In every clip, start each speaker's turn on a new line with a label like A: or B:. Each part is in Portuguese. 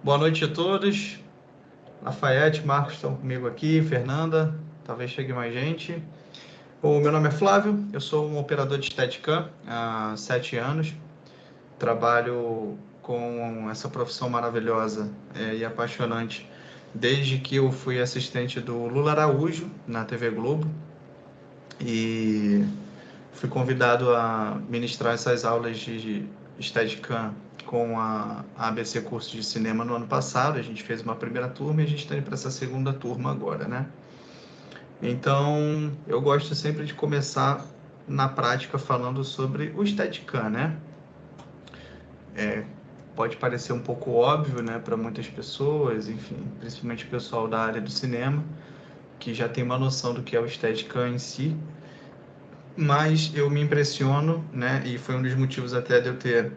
A: Boa noite a todos. Lafayette, Marcos estão comigo aqui, Fernanda, talvez chegue mais gente. O meu nome é Flávio, eu sou um operador de Steadicam há 7 anos. Trabalho com essa profissão maravilhosa e apaixonante desde que eu fui assistente do Lula Araújo na TV Globo e fui convidado a ministrar essas aulas de Steadicam com a ABC Curso de Cinema no ano passado. A gente fez uma primeira turma e a gente está indo para essa segunda turma agora, né? Então, eu gosto sempre de começar na prática falando sobre o Steadicam, né? Pode parecer um pouco óbvio, né, para muitas pessoas, enfim, principalmente o pessoal da área do cinema, que já tem uma noção do que é o Steadicam em si, mas eu me impressiono, né, e foi um dos motivos até de eu ter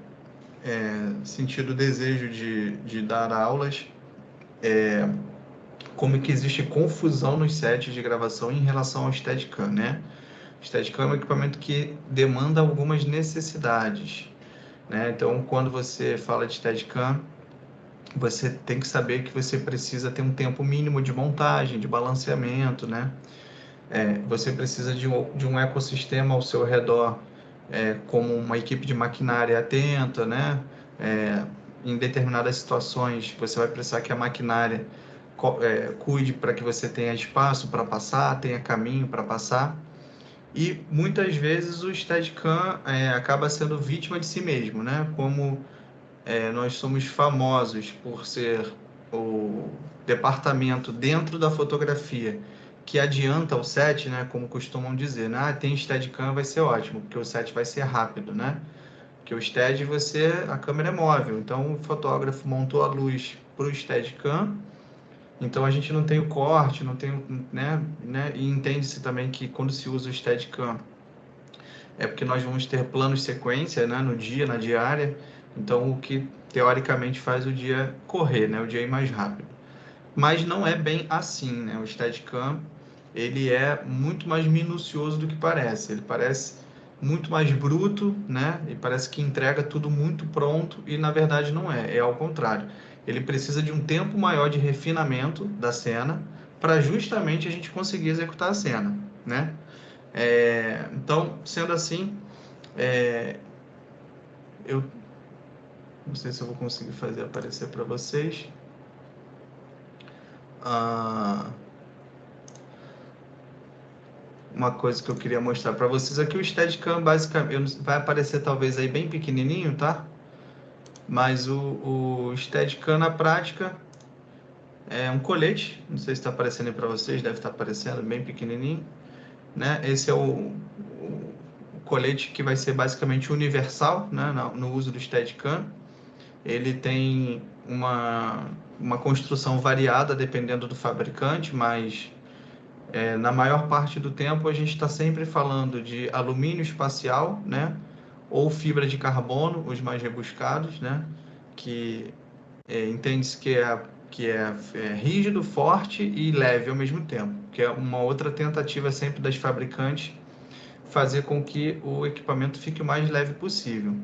A: sentido o desejo de dar aulas, como que existe confusão nos sets de gravação em relação ao Steadicam, né? O Steadicam é um equipamento que demanda algumas necessidades, né? Então, quando você fala de Steadicam, você tem que saber que você precisa ter um tempo mínimo de montagem, de balanceamento, né? Você precisa de um ecossistema ao seu redor, como uma equipe de maquinária atenta, né? Em determinadas situações, você vai precisar que a maquinária cuide para que você tenha espaço para passar, tenha caminho para passar. E muitas vezes o Steadicam acaba sendo vítima de si mesmo, né? Como nós somos famosos por ser o departamento dentro da fotografia que adianta o set, né? Como costumam dizer, né? Tem Steadicam, vai ser ótimo, porque o set vai ser rápido, né? Porque o Stead, a câmera é móvel, então o fotógrafo montou a luz para o Steadicam, então a gente não tem o corte, não tem, né? E entende-se também que quando se usa o Steadicam é porque nós vamos ter planos sequência, né, no dia, na diária, então o que teoricamente faz o dia correr, né, o dia ir mais rápido. Mas não é bem assim, né? O Steadicam, ele é muito mais minucioso do que parece. Ele parece muito mais bruto, né? E parece que entrega tudo muito pronto e na verdade não é, é ao contrário. Ele precisa de um tempo maior de refinamento da cena para justamente a gente conseguir executar a cena, né? Então, sendo assim, eu não sei se eu vou conseguir fazer aparecer para vocês. Ah, uma coisa que eu queria mostrar para vocês aqui, o Steadicam basicamente vai aparecer talvez aí bem pequenininho, tá? Mas o Steadicam na prática é um colete, não sei se está aparecendo aí para vocês, deve estar aparecendo bem pequenininho, né? Esse é o colete que vai ser basicamente universal, né? No uso do Steadicam. Ele tem uma construção variada dependendo do fabricante, mas na maior parte do tempo a gente está sempre falando de alumínio espacial, né? Ou fibra de carbono, os mais rebuscados, né? Que entende-se que é rígido, forte e leve ao mesmo tempo, que é uma outra tentativa sempre das fabricantes fazer com que o equipamento fique o mais leve possível.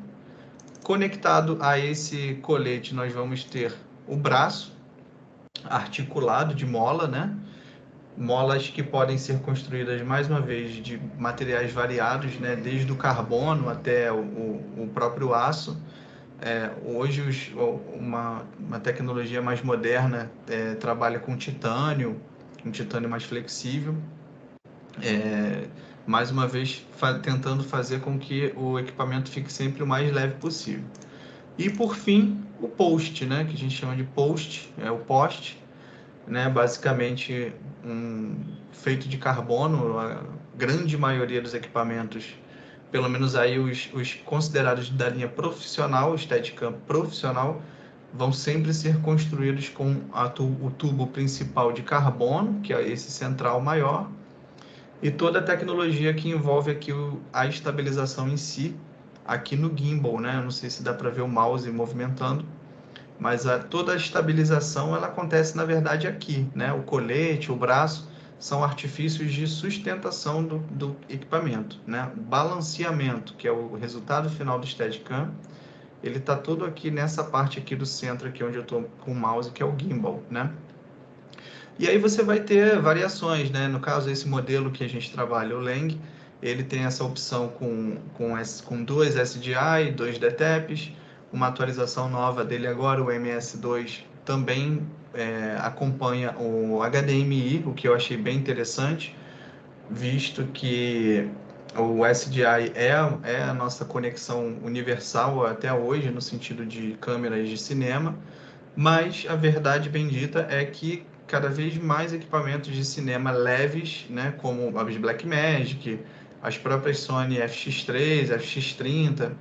A: Conectado a esse colete, nós vamos ter o braço articulado de mola, né? Molas que podem ser construídas, mais uma vez, de materiais variados, né? Desde o carbono até o próprio aço. Hoje, uma tecnologia mais moderna trabalha com titânio, um titânio mais flexível. Mais uma vez, tentando fazer com que o equipamento fique sempre o mais leve possível. E, por fim, o post, né? Que a gente chama de post, o poste, né? Basicamente feito de carbono. A grande maioria dos equipamentos, pelo menos aí os considerados da linha profissional, Steadicam profissional, vão sempre ser construídos com o tubo principal de carbono, que é esse central maior, e toda a tecnologia que envolve aqui a estabilização em si, aqui no gimbal, né? Eu não sei se dá para ver o mouse movimentando, mas toda a estabilização ela acontece na verdade aqui, né? O colete, o braço são artifícios de sustentação do equipamento, né? O balanceamento, que é o resultado final do Steadicam, ele está todo aqui nessa parte aqui do centro, aqui onde eu estou com o mouse, que é o gimbal, né? E aí você vai ter variações, né? No caso, esse modelo que a gente trabalha, o Lang, ele tem essa opção com 2 SDI, 2 DTEPs, uma atualização nova dele agora, o MS2, também acompanha o HDMI, o que eu achei bem interessante, visto que o SDI é a nossa conexão universal até hoje, no sentido de câmeras de cinema, mas a verdade bendita é que cada vez mais equipamentos de cinema leves, né, como as Blackmagic, as próprias Sony FX3, FX30,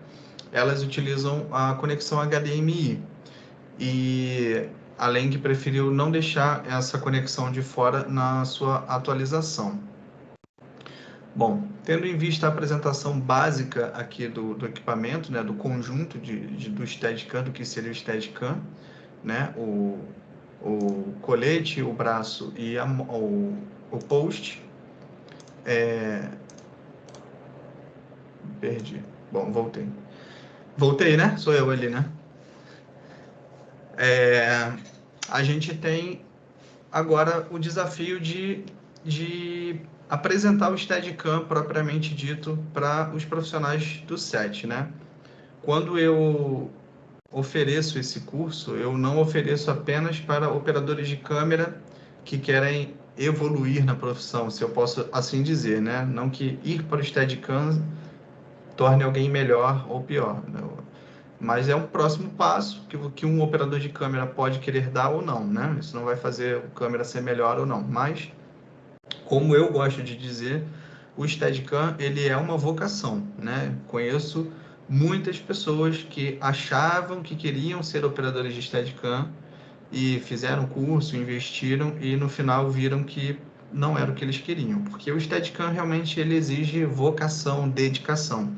A: elas utilizam a conexão HDMI. E a Lang preferiu não deixar essa conexão de fora na sua atualização. Bom, tendo em vista a apresentação básica aqui do equipamento, né, do conjunto do Steadicam, do que seria o Steadicam, né, o colete, o braço e o post. Perdi. Bom, voltei. Voltei, né? Sou eu ali, né? A gente tem agora o desafio de apresentar o Steadicam propriamente dito para os profissionais do set, né? Quando eu ofereço esse curso, eu não ofereço apenas para operadores de câmera que querem evoluir na profissão, se eu posso assim dizer, né? Não que ir para o Steadicam torne alguém melhor ou pior, né? Mas é um próximo passo que um operador de câmera pode querer dar ou não, né? Isso não vai fazer a câmera ser melhor ou não, mas como eu gosto de dizer, o Steadicam ele é uma vocação, né? Conheço muitas pessoas que achavam que queriam ser operadores de Steadicam e fizeram curso, investiram e no final viram que não era o que eles queriam, porque o Steadicam realmente ele exige vocação, dedicação,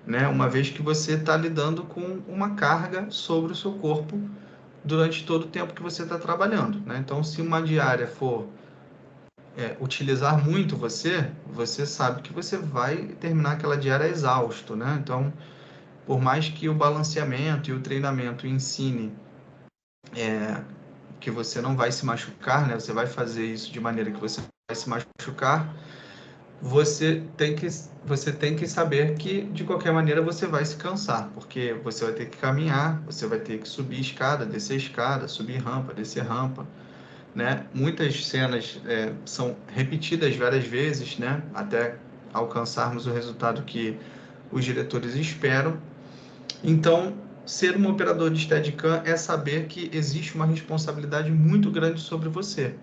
A: né? Uma vez que você está lidando com uma carga sobre o seu corpo durante todo o tempo que você está trabalhando, né? Então, se uma diária for utilizar muito você sabe que você vai terminar aquela diária exausto, né? Então, por mais que o balanceamento e o treinamento ensine que você não vai se machucar, né? Você vai fazer isso de maneira que você vai se machucar, você tem que saber que de qualquer maneira você vai se cansar, porque você vai ter que caminhar, você vai ter que subir escada, subir rampa, descer rampa, né? Muitas cenas são repetidas várias vezes, né? Até alcançarmos o resultado que os diretores esperam. Então, ser um operador de Steadicam é saber que existe uma responsabilidade muito grande sobre você.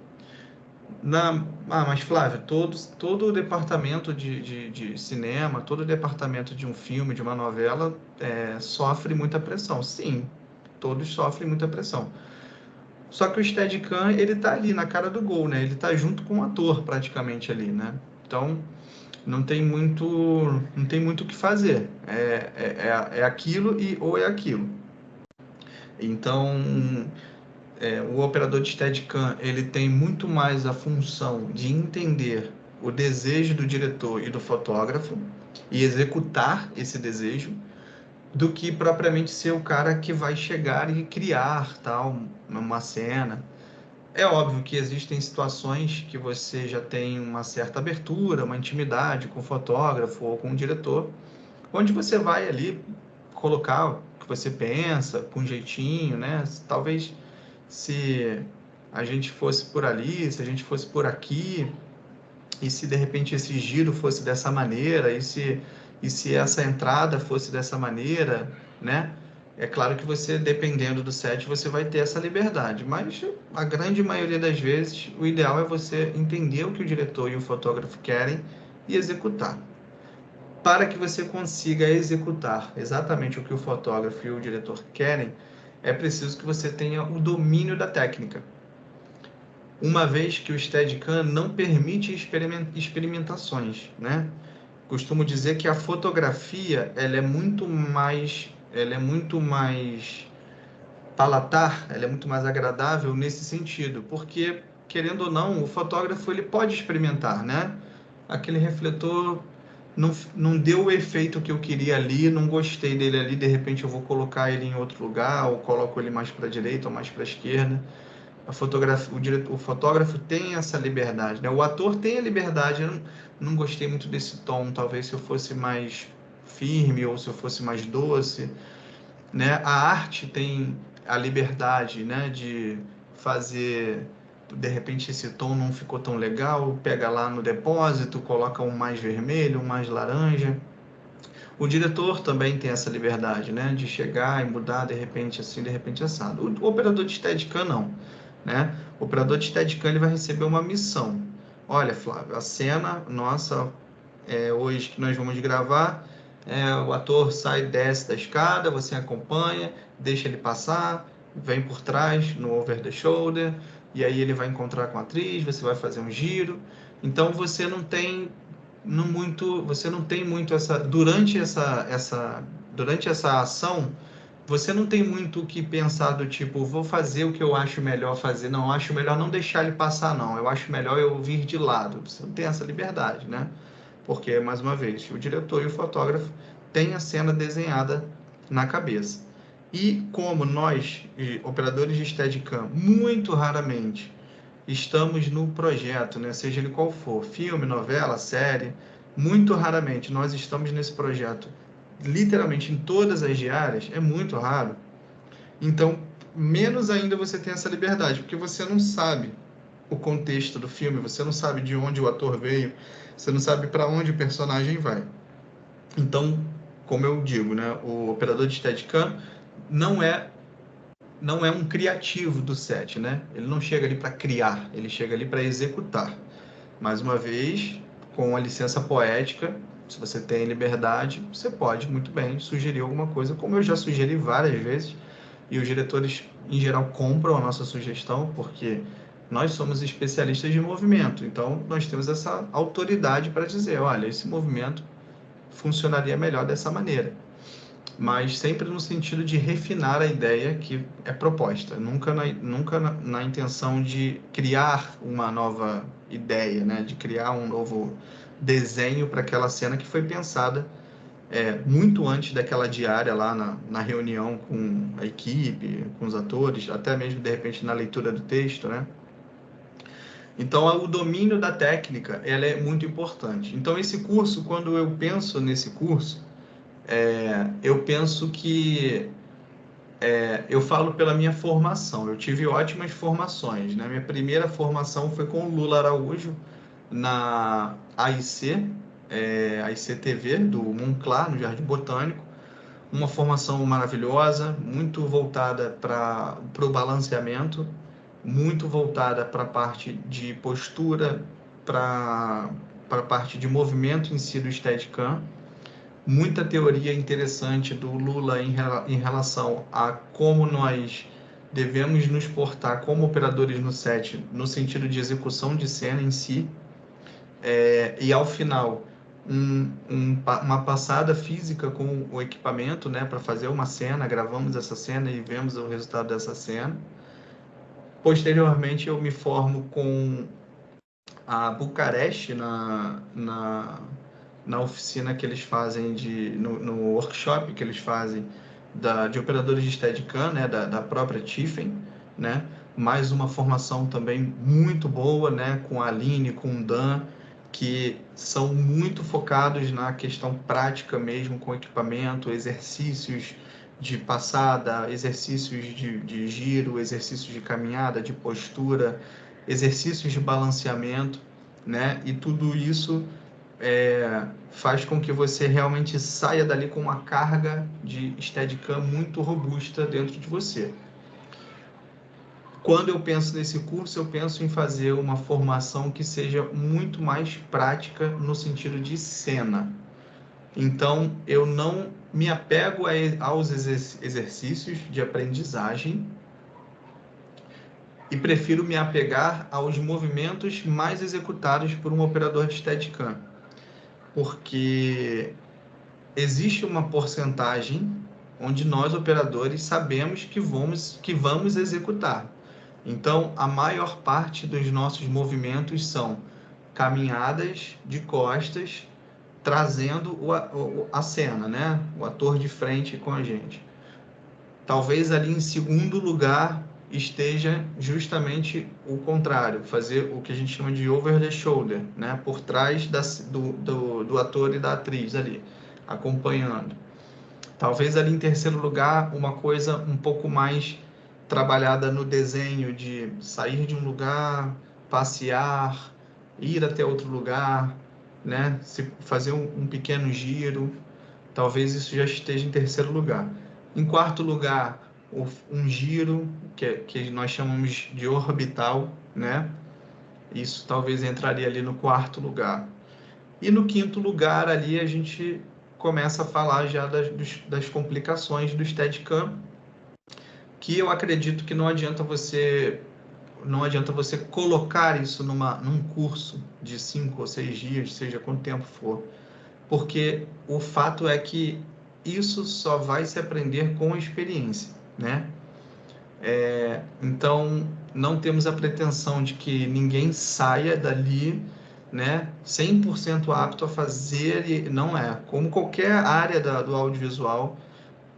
A: Mas Flávio, todo o departamento de cinema, todo o departamento de um filme, de uma novela, sofre muita pressão. Sim, todos sofrem muita pressão. Só que o Steadicam, ele tá ali na cara do gol, né? Ele tá junto com o ator praticamente ali, né? Então, não tem muito o que fazer. É aquilo ou é aquilo. Então, o operador de Steadicam, ele tem muito mais a função de entender o desejo do diretor e do fotógrafo e executar esse desejo, do que propriamente ser o cara que vai chegar e criar tal uma cena. É óbvio que existem situações que você já tem uma certa abertura, uma intimidade com o fotógrafo ou com o diretor, onde você vai ali colocar o que você pensa, com um jeitinho, né? Talvez se a gente fosse por ali, se a gente fosse por aqui, e se de repente esse giro fosse dessa maneira, e se essa entrada fosse dessa maneira, né? É claro que você, dependendo do set, você vai ter essa liberdade, mas a grande maioria das vezes, o ideal é você entender o que o diretor e o fotógrafo querem e executar. Para que você consiga executar exatamente o que o fotógrafo e o diretor querem, é preciso que você tenha o domínio da técnica. Uma vez que o Steadicam não permite experimentações, né? Costumo dizer que a fotografia ela é muito mais palatar, ela é muito mais agradável nesse sentido, porque querendo ou não, o fotógrafo ele pode experimentar, né? Aquele refletor não deu o efeito que eu queria ali, não gostei dele ali, de repente eu vou colocar ele em outro lugar, ou coloco ele mais para a direita ou mais para a esquerda. A fotografia, o fotógrafo tem essa liberdade, né? O ator tem a liberdade. Eu não gostei muito desse tom, talvez se eu fosse mais firme ou se eu fosse mais doce, né? A arte tem a liberdade, né, de fazer, de repente esse tom não ficou tão legal, pega lá no depósito, coloca um mais vermelho, um mais laranja. O diretor também tem essa liberdade, né, de chegar e mudar de repente assim, de repente assado. O operador de Steadicam não, né? O operador de Steadicam ele vai receber uma missão. Olha, Flávio, a cena nossa hoje que nós vamos gravar, o ator sai, desce da escada, você acompanha, deixa ele passar, vem por trás no over the shoulder, e aí ele vai encontrar com a atriz, você vai fazer um giro. Então você não tem muito essa durante essa ação, você não tem muito o que pensar do tipo, vou fazer o que eu acho melhor fazer. Não, eu acho melhor não deixar ele passar, não. Eu acho melhor eu vir de lado. Você não tem essa liberdade, né? Porque, mais uma vez, o diretor e o fotógrafo têm a cena desenhada na cabeça. E como nós, operadores de Steadicam, muito raramente estamos no projeto, né? Seja ele qual for, filme, novela, série, muito raramente nós estamos nesse projeto, literalmente em todas as diárias, é muito raro. Então, menos ainda você tem essa liberdade, porque você não sabe o contexto do filme, você não sabe de onde o ator veio, você não sabe para onde o personagem vai. Então, como eu digo, né, o operador de Steadicam não é um criativo do set, né? Ele não chega ali para criar, ele chega ali para executar. Mais uma vez, com a licença poética, se você tem liberdade, você pode muito bem sugerir alguma coisa, como eu já sugeri várias vezes, e os diretores, em geral, compram a nossa sugestão, porque nós somos especialistas de movimento, então nós temos essa autoridade para dizer, olha, esse movimento funcionaria melhor dessa maneira, mas sempre no sentido de refinar a ideia que é proposta, nunca na intenção de criar uma nova ideia, né? De criar um novo desenho para aquela cena que foi pensada muito antes daquela diária lá na reunião com a equipe, com os atores, até mesmo de repente na leitura do texto, né? Então, o domínio da técnica, ela é muito importante. Então, esse curso, quando eu penso nesse curso, eu penso que eu falo pela minha formação. Eu tive ótimas formações, né? Minha primeira formação foi com o Lula Araújo na AIC, AIC-TV do Monclar, no Jardim Botânico. Uma formação maravilhosa, muito voltada para o balanceamento, muito voltada para a parte de postura, para a parte de movimento em si do Steadicam. Muita teoria interessante do Lula em relação a como nós devemos nos portar como operadores no set, no sentido de execução de cena em si, e ao final uma passada física com o equipamento, né, para fazer uma cena, gravamos essa cena e vemos o resultado dessa cena. Posteriormente eu me formo com a Bucareste na oficina que eles fazem no workshop que eles fazem de operadores de Steadicam, né, da própria Tiffen, né, mais uma formação também muito boa, né, com a Aline, com o Dan, que são muito focados na questão prática mesmo, com equipamento, exercícios de passada, exercícios de giro, exercícios de caminhada, de postura, exercícios de balanceamento, né, e tudo isso faz com que você realmente saia dali com uma carga de Steadicam muito robusta dentro de você. Quando eu penso nesse curso, eu penso em fazer uma formação que seja muito mais prática no sentido de cena. Então, eu não me apego aos exercícios de aprendizagem e prefiro me apegar aos movimentos mais executados por um operador de Steadicam, porque existe uma porcentagem onde nós, operadores, sabemos que vamos executar. Então, a maior parte dos nossos movimentos são caminhadas de costas trazendo a cena, né? O ator de frente com a gente. Talvez ali em segundo lugar esteja justamente o contrário, fazer o que a gente chama de over the shoulder, né? Por trás do ator e da atriz ali, acompanhando. Talvez ali em terceiro lugar, uma coisa um pouco mais trabalhada no desenho de sair de um lugar, passear, ir até outro lugar, né? Fazer um pequeno giro. Talvez isso já esteja em terceiro lugar. Em quarto lugar, um giro, que nós chamamos de orbital, né? Isso talvez entraria ali no quarto lugar. E no quinto lugar, ali a gente começa a falar já das complicações do Steadicam, que eu acredito que não adianta você colocar isso num curso de 5 ou 6 dias, seja quanto tempo for, porque o fato é que isso só vai se aprender com a experiência, né? Então, não temos a pretensão de que ninguém saia dali, né, 100% apto a fazer, e não é. Como qualquer área do audiovisual,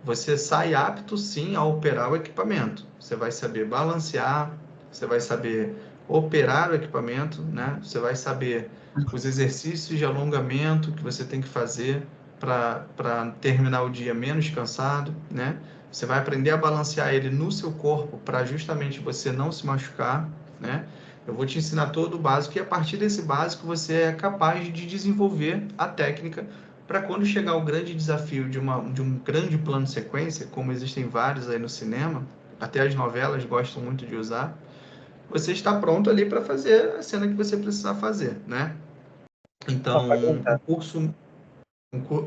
A: você sai apto, sim, a operar o equipamento. Você vai saber balancear, você vai saber operar o equipamento, né? Você vai saber os exercícios de alongamento que você tem que fazer para terminar o dia menos cansado, né? Você vai aprender a balancear ele no seu corpo para justamente você não se machucar, né? Eu vou te ensinar todo o básico e a partir desse básico você é capaz de desenvolver a técnica para quando chegar o grande desafio de um grande plano sequência, como existem vários aí no cinema, até as novelas gostam muito de usar, você está pronto ali para fazer a cena que você precisar fazer, né?
B: Uma
A: Então,
B: pergunta.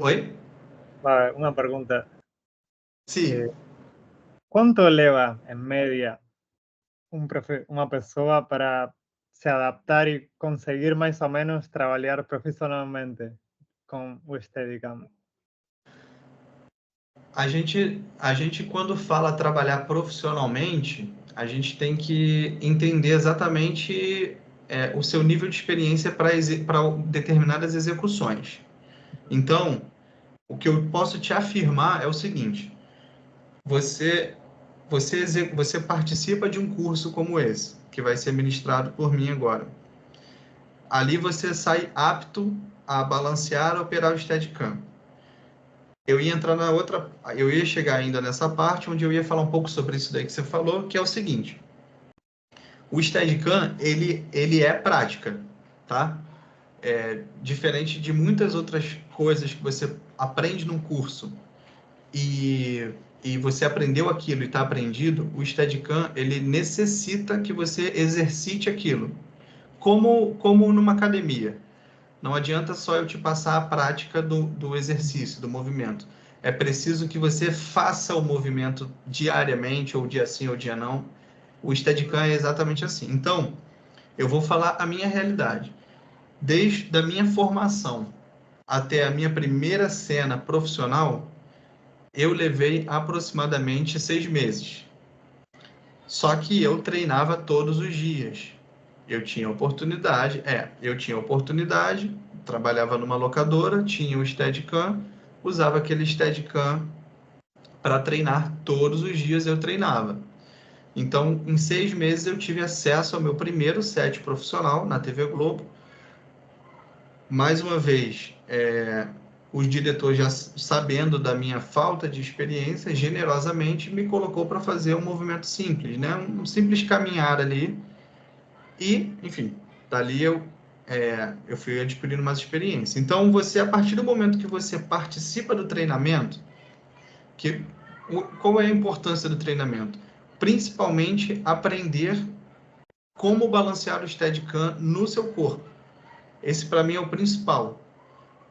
A: Oi?
B: Una pregunta.
A: Sim.
B: ¿Cuánto leva, en media, una pessoa para se adaptar y conseguir más o menos trabajar profissionalmente com o Steadicam?
A: A gente, quando fala trabalhar profissionalmente, a gente tem que entender exatamente o seu nível de experiência para determinadas execuções. Então, o que eu posso te afirmar é o seguinte: você, você participa de um curso como esse, que vai ser ministrado por mim agora. Ali você sai apto a balancear e operar o Steadicam. Eu ia chegar ainda nessa parte onde eu ia falar um pouco sobre isso daí que você falou, que é o seguinte: o Steadicam, ele é prática, tá? Diferente de muitas outras coisas que você aprende num curso e você aprendeu aquilo e está aprendido, o Steadicam, ele necessita que você exercite aquilo, como numa academia. Não adianta só eu te passar a prática do exercício, do movimento. É preciso que você faça o movimento diariamente, ou dia sim ou dia não. O Steadicam é exatamente assim. Então, eu vou falar a minha realidade. Desde a minha formação até a minha primeira cena profissional, eu levei aproximadamente 6 meses. Só que eu treinava todos os dias. Eu tinha oportunidade, trabalhava numa locadora, tinha o Steadicam, usava aquele Steadicam para treinar todos os dias, eu treinava. Então, em 6 meses, eu tive acesso ao meu primeiro set profissional na TV Globo. Mais uma vez, os diretores, já sabendo da minha falta de experiência, generosamente me colocou para fazer um movimento simples, né? Um simples caminhar ali. E, enfim, dali eu fui adquirindo mais experiência. Então, a partir do momento que você participa do treinamento, qual é a importância do treinamento? Principalmente aprender como balancear o Steadicam no seu corpo. Esse, para mim, é o principal.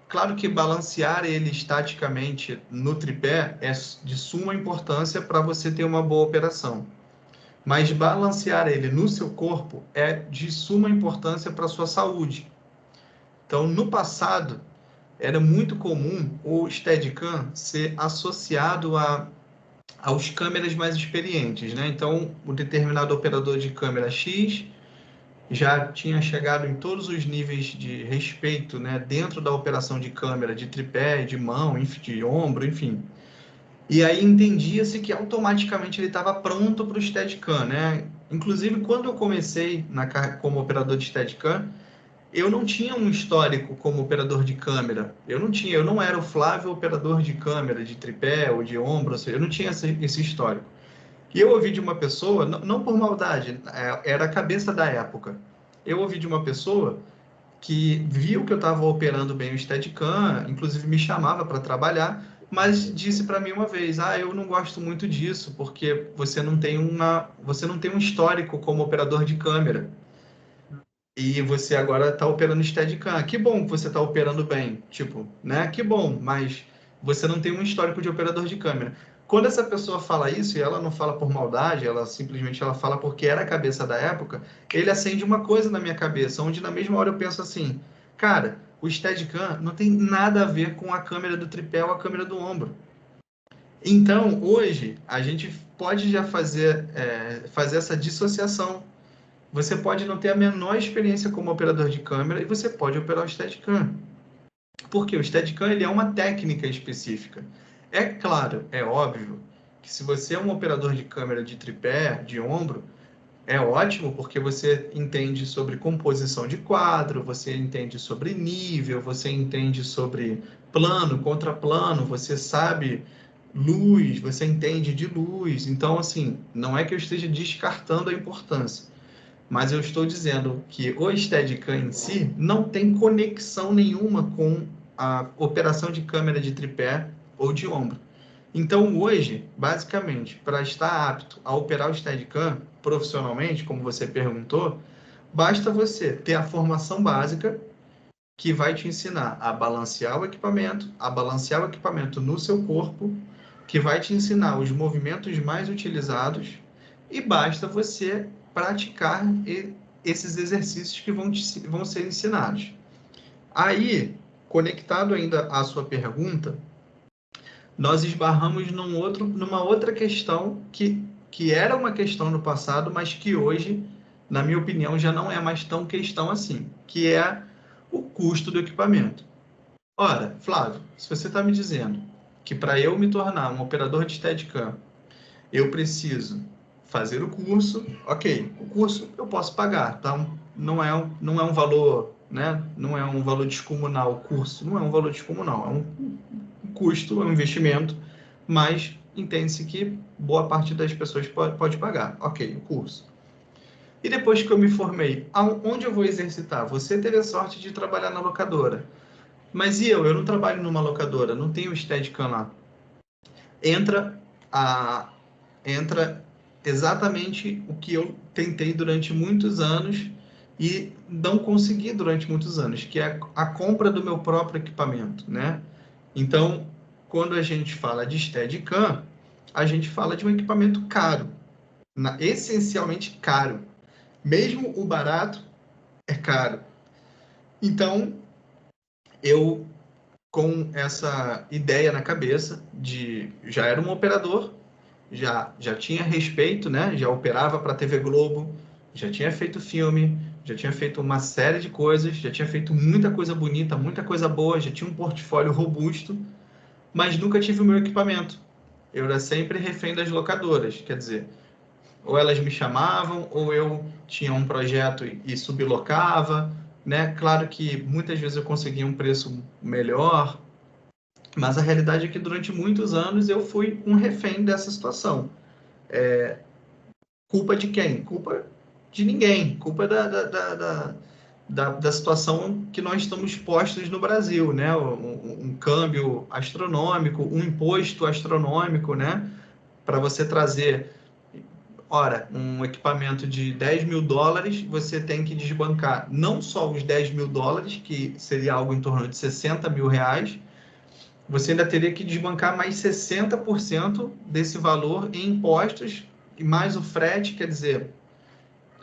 A: Claro que balancear ele estaticamente no tripé é de suma importância para você ter uma boa operação. Mas balancear ele no seu corpo é de suma importância para a sua saúde. Então, no passado, era muito comum o Steadicam ser associado aos câmeras mais experientes, né? Então, um determinado operador de câmera X já tinha chegado em todos os níveis de respeito, né, dentro da operação de câmera, de tripé, de mão, enfim, de ombro, enfim. E aí entendia-se que automaticamente ele estava pronto para o Steadicam, né? Inclusive, quando eu comecei como operador de Steadicam, eu não tinha um histórico como operador de câmera. Eu não era o Flávio operador de câmera, de tripé ou de ombro, ou seja, eu não tinha esse histórico. E eu ouvi de uma pessoa, não por maldade, era a cabeça da época. Eu ouvi de uma pessoa que viu que eu estava operando bem o Steadicam, inclusive me chamava para trabalhar, mas disse para mim uma vez: eu não gosto muito disso, porque você não tem um histórico como operador de câmera. E você agora está operando Steadicam. Que bom que você está operando bem, tipo, né? Que bom, mas você não tem um histórico de operador de câmera. Quando essa pessoa fala isso, e ela não fala por maldade, ela simplesmente fala porque era a cabeça da época, ele acende uma coisa na minha cabeça, onde na mesma hora eu penso assim, cara, o Steadicam não tem nada a ver com a câmera do tripé ou a câmera do ombro. Então, hoje, a gente pode já fazer essa dissociação. Você pode não ter a menor experiência como operador de câmera e você pode operar o Steadicam. Porque o Steadicam ele é uma técnica específica. É claro, é óbvio, que se você é um operador de câmera de tripé, de ombro, é ótimo porque você entende sobre composição de quadro, você entende sobre nível, você entende sobre plano, contraplano, você sabe luz, você entende de luz. Então, assim, não é que eu esteja descartando a importância. Mas eu estou dizendo que o Steadicam em si não tem conexão nenhuma com a operação de câmera de tripé ou de ombro. Então, hoje, basicamente, para estar apto a operar o Steadicam profissionalmente, como você perguntou, basta você ter a formação básica que vai te ensinar a balancear o equipamento no seu corpo, que vai te ensinar os movimentos mais utilizados e basta você praticar esses exercícios que vão ser ensinados. Aí, conectado ainda à sua pergunta, nós esbarramos numa outra questão que era uma questão no passado, mas que hoje, na minha opinião, já não é mais tão questão assim, que é o custo do equipamento. Ora, Flávio, se você está me dizendo que para eu me tornar um operador de Steadicam, eu preciso fazer o curso, ok, o curso eu posso pagar, tá? Não é um valor, né? Não é um valor descomunal o curso, não é um valor descomunal, é um custo, é um investimento, mas entende-se que boa parte das pessoas pode pagar, ok, o curso. E depois que eu me formei, onde eu vou exercitar? Você teve a sorte de trabalhar na locadora. Mas e eu? Eu não trabalho numa locadora, não tenho Steadicam lá. Entra exatamente o que eu tentei durante muitos anos e não consegui durante muitos anos, que é a compra do meu próprio equipamento, né? Então, quando a gente fala de Steadicam, a gente fala de um equipamento caro, essencialmente caro. Mesmo o barato é caro. Então, eu com essa ideia na cabeça de já era um operador, já tinha respeito, né? Já operava para a TV Globo, já tinha feito filme, já tinha feito uma série de coisas, já tinha feito muita coisa bonita, muita coisa boa, já tinha um portfólio robusto, mas nunca tive o meu equipamento. Eu era sempre refém das locadoras, quer dizer, ou elas me chamavam, ou eu tinha um projeto e sublocava, né? Claro que muitas vezes eu conseguia um preço melhor, mas a realidade é que durante muitos anos eu fui um refém dessa situação. Culpa de quem? Culpa de ninguém. Culpa da situação que nós estamos postos no Brasil, né? Um câmbio astronômico, um imposto astronômico, né? Para você trazer, ora, um equipamento de 10 mil dólares, você tem que desbancar não só os 10 mil dólares, que seria algo em torno de 60 mil reais, você ainda teria que desbancar mais 60% desse valor em impostos e mais o frete, quer dizer,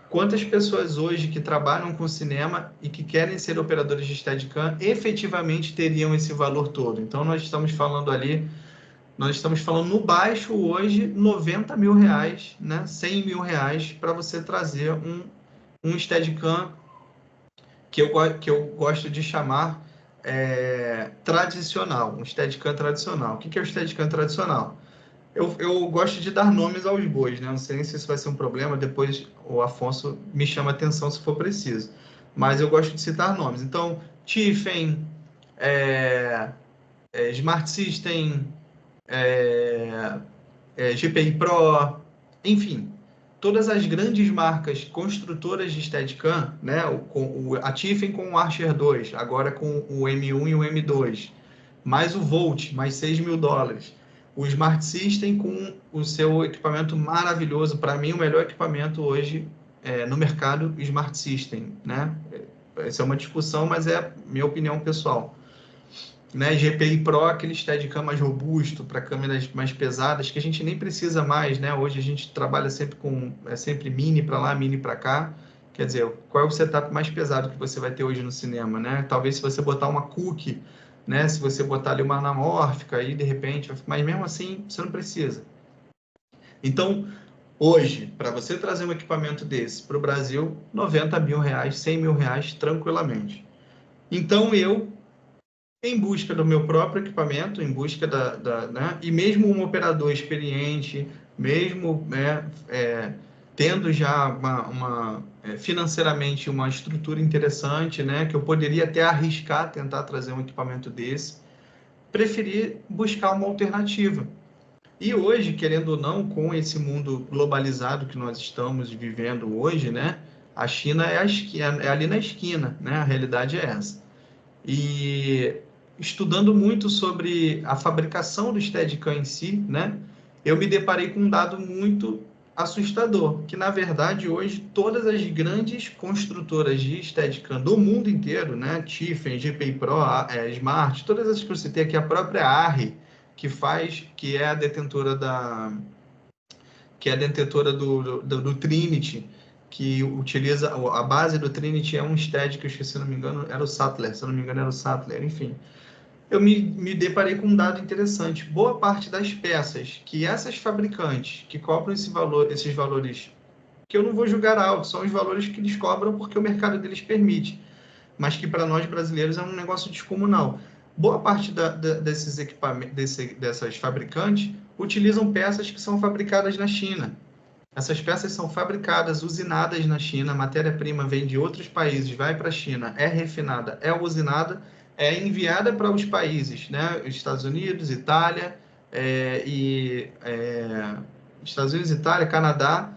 A: quantas pessoas hoje que trabalham com cinema e que querem ser operadores de Steadicam efetivamente teriam esse valor todo? Então, nós estamos falando no baixo hoje, 90 mil reais, né? 100 mil reais para você trazer um um Steadicam que eu gosto de chamar tradicional, um Steadicam tradicional. O que é o Steadicam tradicional? Eu gosto de dar nomes aos bois, né? Não sei nem se isso vai ser um problema, depois o Afonso me chama atenção se for preciso. Mas eu gosto de citar nomes. Então, Tiffen, Smart System, GPI Pro, enfim, todas as grandes marcas construtoras de Steadicam, né? A Tiffen com o Archer 2, agora com o M1 e o M2, mais o Volt, mais $6.000. O Smart System com o seu equipamento maravilhoso, para mim o melhor equipamento hoje no mercado, Smart System, né? Essa é uma discussão, mas é minha opinião pessoal. Né? GPI Pro, aquele Steadicam mais robusto para câmeras mais pesadas, que a gente nem precisa mais, né? Hoje a gente trabalha sempre com sempre mini para lá, mini para cá. Quer dizer, qual é o setup mais pesado que você vai ter hoje no cinema, né? Talvez se você botar uma Cooke, né? Se você botar ali uma anamórfica, aí de repente, mas mesmo assim você não precisa. Então, hoje, para você trazer um equipamento desse para o Brasil, R$90 mil, R$100 mil tranquilamente. Então eu, em busca do meu próprio equipamento, em busca né? E mesmo um operador experiente, mesmo tendo já financeiramente uma estrutura interessante, né? Que eu poderia até arriscar tentar trazer um equipamento desse, preferi buscar uma alternativa. E hoje, querendo ou não, com esse mundo globalizado que nós estamos vivendo hoje, né? A China é ali na esquina, né? A realidade é essa. E estudando muito sobre a fabricação do Steadicam em si, né, eu me deparei com um dado muito assustador, que na verdade hoje todas as grandes construtoras de Steadicam do mundo inteiro, né, Tiffen, GPI Pro, Smart, todas as que eu citei aqui, a própria Arri, que é a detentora do Trinity, que utiliza a base do Trinity é um Stead que eu esqueci, se não me engano, era o Sattler, enfim. Eu me deparei com um dado interessante. Boa parte das peças que essas fabricantes que cobram esses valores, que eu não vou julgar alto, são os valores que eles cobram porque o mercado deles permite, mas que para nós brasileiros é um negócio descomunal. Boa parte desses equipamentos, dessas fabricantes, utilizam peças que são fabricadas na China. Essas peças são fabricadas, usinadas na China, a matéria-prima vem de outros países, vai para a China, é refinada, é usinada, é enviada para os países, né? Estados Unidos, Itália, Canadá,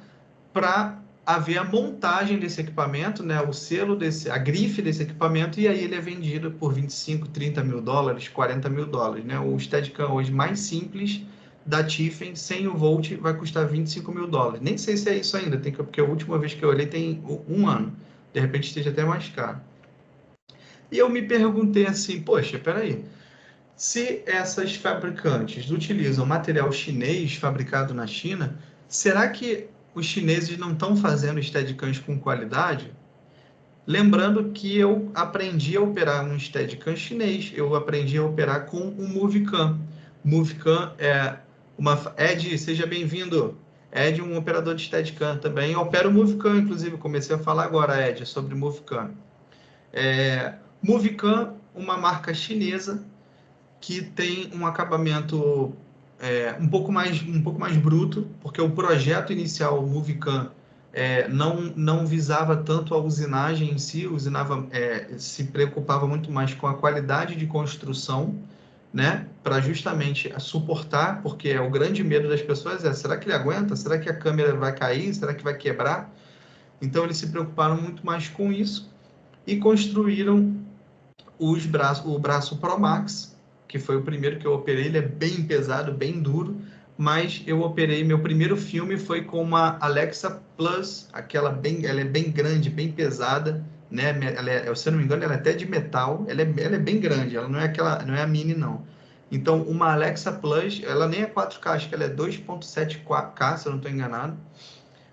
A: para haver a montagem desse equipamento, né? O selo a grife desse equipamento, e aí ele é vendido por 25, 30 mil dólares, 40 mil dólares, né? O Steadicam hoje mais simples da Tiffen, sem o Volt, vai custar 25 mil dólares. Nem sei se é isso ainda, porque a última vez que eu olhei tem um ano. De repente esteja até mais caro. E eu me perguntei assim, poxa, peraí, se essas fabricantes utilizam material chinês fabricado na China, será que os chineses não estão fazendo Steadicams com qualidade? Lembrando que eu aprendi a operar um Steadicam chinês, eu aprendi a operar com um Movicam. Movicam é Ed, seja bem-vindo. Ed, um operador de Steadicam também. Eu opero o Movicam, inclusive, comecei a falar agora, Ed, sobre Movicam. Movicam, uma marca chinesa que tem um acabamento um pouco mais bruto, porque o projeto inicial, o Movicam, não visava tanto a usinagem em si, se preocupava muito mais com a qualidade de construção, né, para justamente suportar, porque o grande medo das pessoas será que ele aguenta? Será que a câmera vai cair? Será que vai quebrar? Então eles se preocuparam muito mais com isso e construíram o braço Pro Max, que foi o primeiro que eu operei. Ele é bem pesado, bem duro, mas eu operei, meu primeiro filme foi com uma Alexa Plus, ela é bem grande, bem pesada, né? Se eu não me engano, ela é até de metal, ela é bem grande, ela não é a mini, não. Então, uma Alexa Plus, ela nem é 4K, acho que ela é 2.7K, se eu não estou enganado,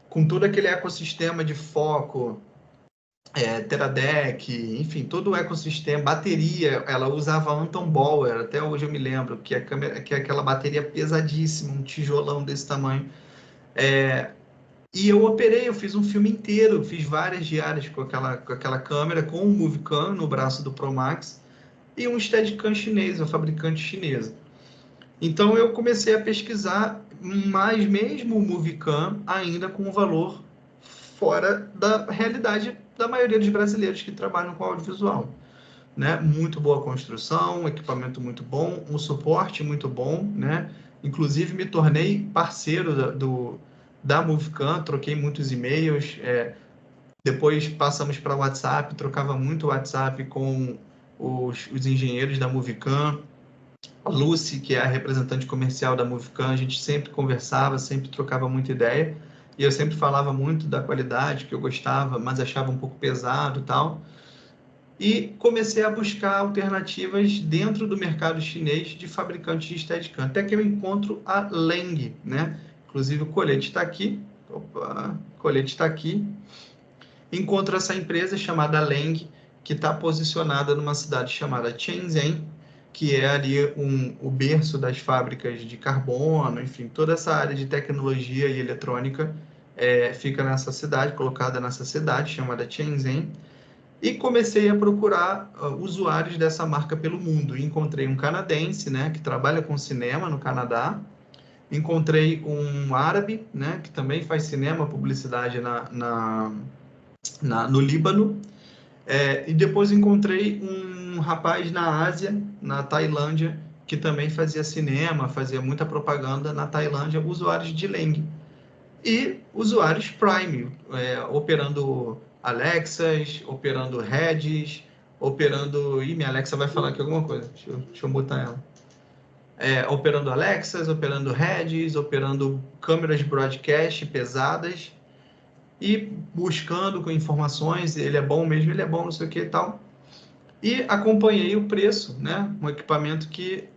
A: com todo aquele ecossistema de foco, Teradek, enfim, todo o ecossistema, bateria, ela usava Anton Bauer, até hoje eu me lembro, que é aquela bateria pesadíssima, um tijolão desse tamanho. E eu fiz um filme inteiro, fiz várias diárias com aquela câmera, com um Movicam no braço do Promax e um Steadicam chinês, uma fabricante chinesa. Então eu comecei a pesquisar, mas mesmo o Movicam ainda com um valor fora da realidade da maioria dos brasileiros que trabalham com audiovisual. Né? Muito boa construção, um equipamento muito bom, um suporte muito bom, né? Inclusive me tornei parceiro da Movicam, troquei muitos e-mails, depois passamos para WhatsApp, trocava muito WhatsApp com os engenheiros da Movicam, a Lucy, que é a representante comercial da Movicam, a gente sempre conversava, sempre trocava muita ideia, e eu sempre falava muito da qualidade, que eu gostava, mas achava um pouco pesado e tal. E comecei a buscar alternativas dentro do mercado chinês de fabricantes de Steadicam, até que eu encontro a Leng, né? Inclusive o colete está aqui. Opa, o colete está aqui. Encontro essa empresa chamada Leng, que está posicionada numa cidade chamada Shenzhen, que é ali o berço das fábricas de carbono, enfim, toda essa área de tecnologia e eletrônica fica nessa cidade, colocada nessa cidade chamada Shenzhen. E comecei a procurar usuários dessa marca pelo mundo. E encontrei um canadense, né, que trabalha com cinema no Canadá. Encontrei um árabe, né, que também faz cinema, publicidade no Líbano. E depois encontrei um rapaz na Ásia, na Tailândia, que também fazia cinema, fazia muita propaganda na Tailândia, usuários de Leng. E usuários Prime, operando Alexas, operando Redis, operando... Ih, minha Alexa vai falar aqui alguma coisa. Deixa eu botar ela. Operando Alexas, operando Redis, operando câmeras de broadcast pesadas e buscando com informações, ele é bom mesmo, ele é bom, não sei o que e tal. E acompanhei o preço, né? Um equipamento que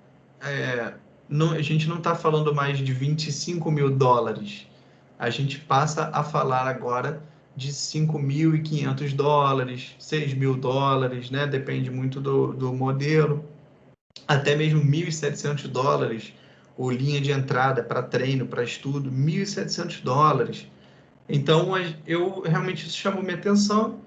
A: a gente não está falando mais de 25 mil dólares. A gente passa a falar agora de 5.500 dólares, 6 mil dólares, né? Depende muito do modelo, até mesmo 1.700 dólares, ou linha de entrada para treino, para estudo, 1.700 dólares. Então, eu realmente isso chamou minha atenção.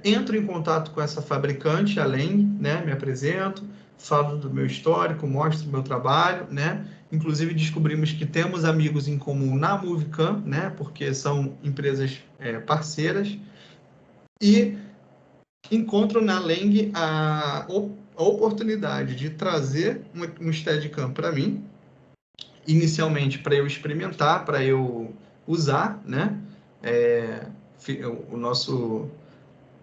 A: Entro em contato com essa fabricante, além, né? Me apresento, falo do meu histórico, mostro o meu trabalho, né? Inclusive, descobrimos que temos amigos em comum na Movicam, né? Porque são empresas parceiras. E encontro na Leng a oportunidade de trazer um Steadicam para mim, inicialmente para eu experimentar, para eu usar, né?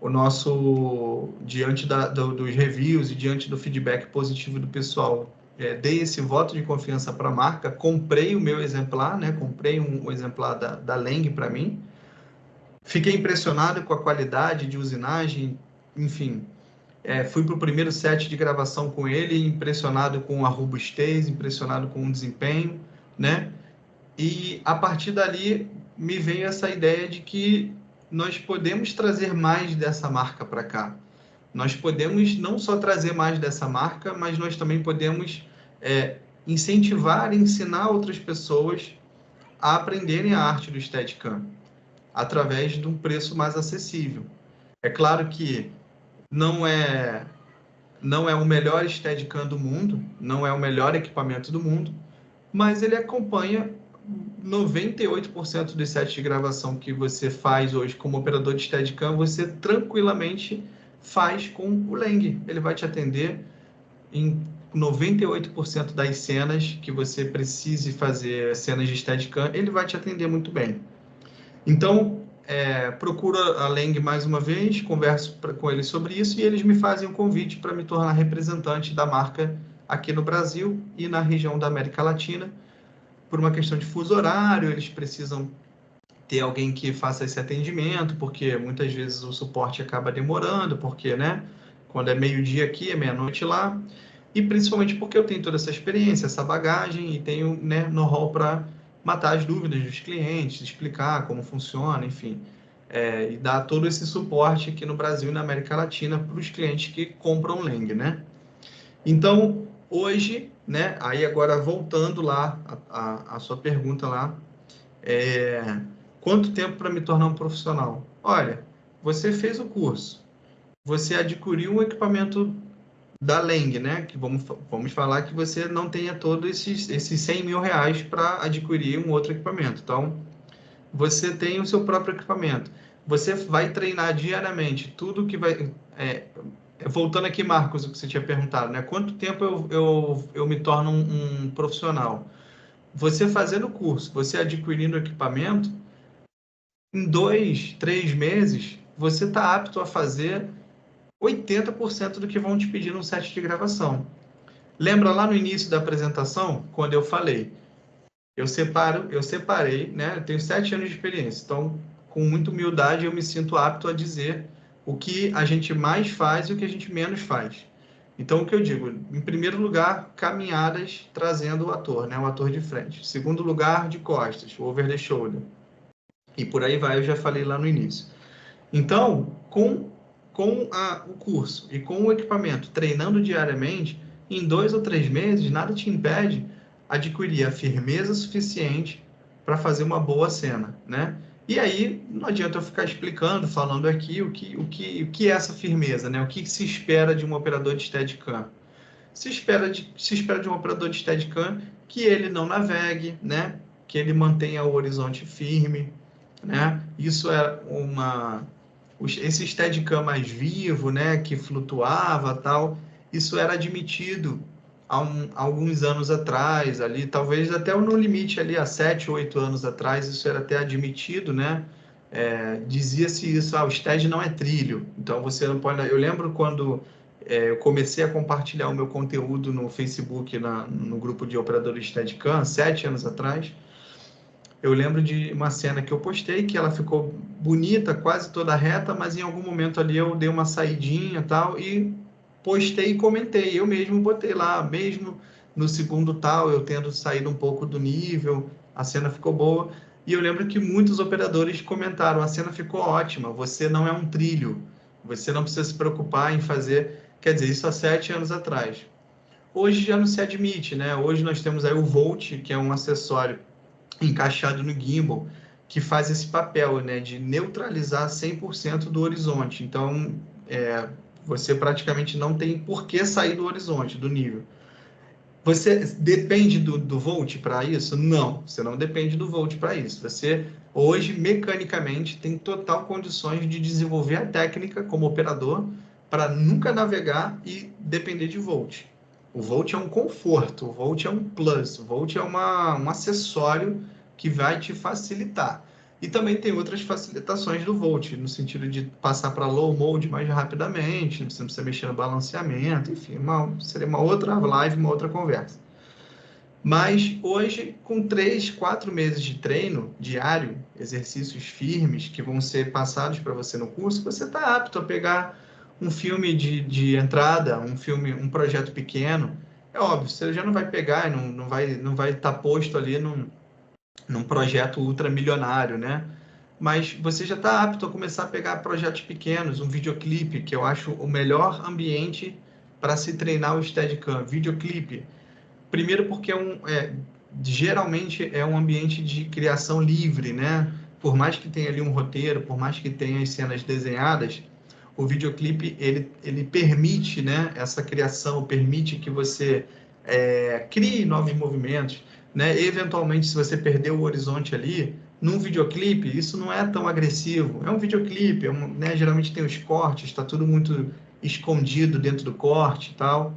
A: O nosso diante dos reviews e diante do feedback positivo do pessoal, dei esse voto de confiança para a marca, comprei o meu exemplar, né? Comprei um exemplar da Leng para mim, fiquei impressionado com a qualidade de usinagem, enfim, fui para o primeiro set de gravação com ele, impressionado com a robustez, impressionado com o desempenho, né? E a partir dali me veio essa ideia de que nós podemos trazer mais dessa marca para cá. Nós podemos não só trazer mais dessa marca, mas nós também podemos incentivar e ensinar outras pessoas a aprenderem a arte do Steadicam através de um preço mais acessível. É claro que não é o melhor Steadicam do mundo, não é o melhor equipamento do mundo, mas ele acompanha 98% dos sets de gravação que você faz hoje como operador de Steadicam, você tranquilamente faz com o Leng. Ele vai te atender em 98% das cenas que você precise fazer, cenas de Steadicam, ele vai te atender muito bem. Então, procuro a Leng mais uma vez, converso com eles sobre isso e eles me fazem um convite para me tornar representante da marca aqui no Brasil e na região da América Latina. Por uma questão de fuso horário, eles precisam ter alguém que faça esse atendimento, porque muitas vezes o suporte acaba demorando, porque, né, quando é meio-dia aqui, é meia-noite lá, e principalmente porque eu tenho toda essa experiência, essa bagagem, e tenho, né, know-how para matar as dúvidas dos clientes, explicar como funciona, enfim, e dar todo esse suporte aqui no Brasil e na América Latina para os clientes que compram Leng, né? Então, hoje, né, aí agora voltando lá a sua pergunta lá, Quanto tempo para me tornar um profissional? Olha, você fez o curso, você adquiriu um equipamento da Leng, né? Que vamos falar que você não tenha todos esses 100 mil reais para adquirir um outro equipamento. Então, você tem o seu próprio equipamento. Você vai treinar diariamente tudo que vai... voltando aqui, Marcos, o que você tinha perguntado, né? Quanto tempo eu me torno um profissional? Você fazendo o curso, você adquirindo o equipamento, em 2, 3 meses, você está apto a fazer 80% do que vão te pedir num set de gravação. Lembra lá no início da apresentação, quando eu falei, eu separei, né? Eu tenho 7 anos de experiência, então, com muita humildade, eu me sinto apto a dizer o que a gente mais faz e o que a gente menos faz. Então, o que eu digo? Em primeiro lugar, caminhadas trazendo o ator, né? O ator de frente. Segundo lugar, de costas, o over the shoulder. E por aí vai, eu já falei lá no início. Então, com o curso e com o equipamento, treinando diariamente, em 2 ou 3 meses, nada te impede adquirir a firmeza suficiente para fazer uma boa cena, né? E aí, não adianta eu ficar explicando, falando aqui o que é essa firmeza, né? O que se espera de um operador de Steadicam? Se espera de um operador de Steadicam que ele não navegue, né? Que ele mantenha o horizonte firme, né? Isso é esse Steadicam mais vivo, né, que flutuava, tal, isso era admitido há alguns anos atrás, ali, talvez até no limite ali há 7, 8 anos atrás, isso era até admitido, né? Dizia-se isso, o Stead não é trilho, então você não pode... Eu lembro quando eu comecei a compartilhar o meu conteúdo no Facebook, no grupo de operadores Steadicam, 7 anos atrás. Eu lembro de uma cena que eu postei, que ela ficou bonita, quase toda reta, mas em algum momento ali eu dei uma saidinha e tal, e postei e comentei. Eu mesmo botei lá, mesmo no segundo tal, eu tendo saído um pouco do nível, a cena ficou boa. E eu lembro que muitos operadores comentaram, a cena ficou ótima, você não é um trilho, você não precisa se preocupar em fazer... Quer dizer, isso há 7 anos atrás. Hoje já não se admite, né? Hoje nós temos aí o Volt, que é um acessório encaixado no gimbal, que faz esse papel, né, de neutralizar 100% do horizonte. Então, você praticamente não tem por que sair do horizonte, do nível. Você depende do Volt para isso? Não, você não depende do Volt para isso. Você, hoje, mecanicamente, tem total condições de desenvolver a técnica como operador para nunca navegar e depender de Volt. O Volt é um conforto, o Volt é um plus, o Volt é um acessório que vai te facilitar. E também tem outras facilitações do Volt, no sentido de passar para low mode mais rapidamente, você não precisa mexer no balanceamento, enfim, seria uma outra live, uma outra conversa. Mas hoje, com 3, 4 meses de treino diário, exercícios firmes que vão ser passados para você no curso, você está apto a pegar um filme de entrada, um projeto pequeno. É óbvio, você já não vai pegar, não vai estar posto ali num projeto ultramilionário, né? Mas você já está apto a começar a pegar projetos pequenos, um videoclipe, que eu acho o melhor ambiente para se treinar o Steadicam. Videoclipe. Primeiro porque geralmente é um ambiente de criação livre, né? Por mais que tenha ali um roteiro, por mais que tenha as cenas desenhadas, o videoclipe, ele permite, né, essa criação, permite que você crie novos movimentos, né? Eventualmente, se você perder o horizonte ali, num videoclipe, isso não é tão agressivo. É um videoclipe, né, geralmente tem os cortes, está tudo muito escondido dentro do corte e tal.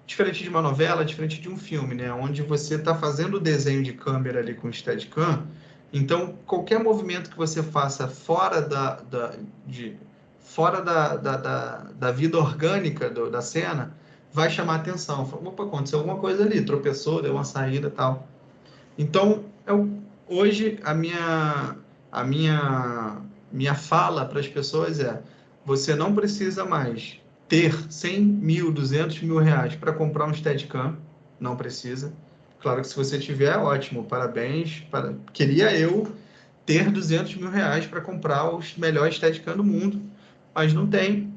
A: Diferente de uma novela, diferente de um filme, né? Onde você está fazendo o desenho de câmera ali com o Steadicam, então qualquer movimento que você faça fora da vida orgânica da cena vai chamar atenção. Fala, opa, aconteceu alguma coisa ali, tropeçou, deu uma saída e tal. Então, hoje a minha fala para as pessoas é: você não precisa mais ter 100 mil, 200 mil reais para comprar um Steadicam, não precisa. Claro que se você tiver, ótimo, parabéns. Queria eu ter 200 mil reais para comprar os melhores Steadicam do mundo, mas não tem.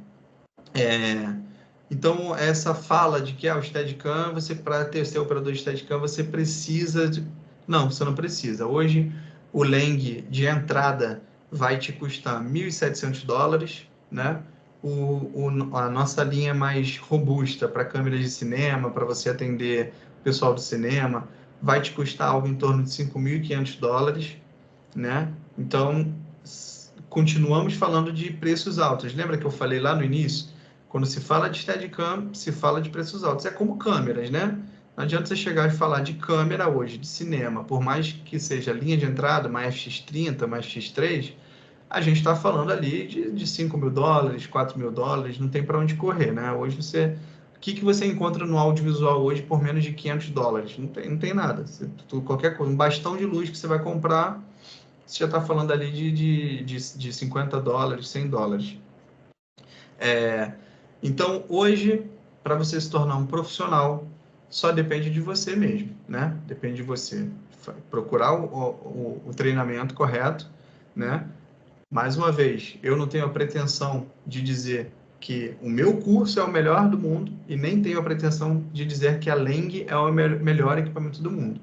A: Então, essa fala de que o Steadicam, para ter seu operador de Steadicam, você precisa de... Não, você não precisa. Hoje, O Leng de entrada vai te custar $1.700, né? A nossa linha mais robusta para câmeras de cinema, para você atender o pessoal do cinema, vai te custar algo em torno de $5.500, né? Então, continuamos falando de preços altos. Lembra que eu falei lá no início? Quando se fala de Steadicam, se fala de preços altos. É como câmeras, né? Não adianta você chegar e falar de câmera hoje, de cinema, por mais que seja linha de entrada, uma FX30, uma FX3, a gente está falando ali de $5.000, $4.000, não tem para onde correr, né? Hoje você... O que você encontra no audiovisual hoje por menos de $500? Não tem nada. Qualquer coisa, um bastão de luz que você vai comprar, você já está falando ali de $50, $100. Então, hoje, para você se tornar um profissional, só depende de você mesmo, né? Depende de você procurar o treinamento correto, né? Mais uma vez, eu não tenho a pretensão de dizer que o meu curso é o melhor do mundo e nem tenho a pretensão de dizer que a Leng é o melhor equipamento do mundo,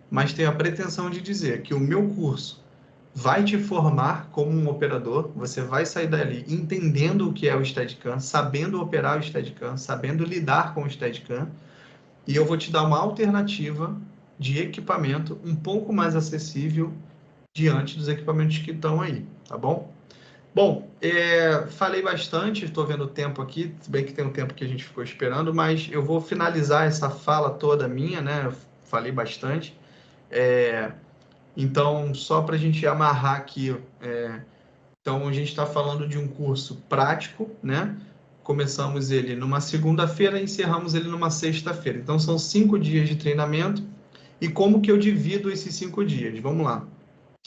A: mas tenho a pretensão de dizer que o meu curso vai te formar como um operador, você vai sair dali entendendo o que é o Steadicam, sabendo operar o Steadicam, sabendo lidar com o Steadicam, e eu vou te dar uma alternativa de equipamento um pouco mais acessível diante dos equipamentos que estão aí, tá bom? Bom, falei bastante, estou vendo o tempo aqui, se bem que tem um tempo que a gente ficou esperando, mas eu vou finalizar essa fala toda minha, né? Eu falei bastante. Então, só para a gente amarrar aqui, então a gente está falando de um curso prático, né? Começamos ele numa segunda-feira e encerramos ele numa sexta-feira. Então, são 5 dias de treinamento. E como que eu divido esses 5 dias? Vamos lá.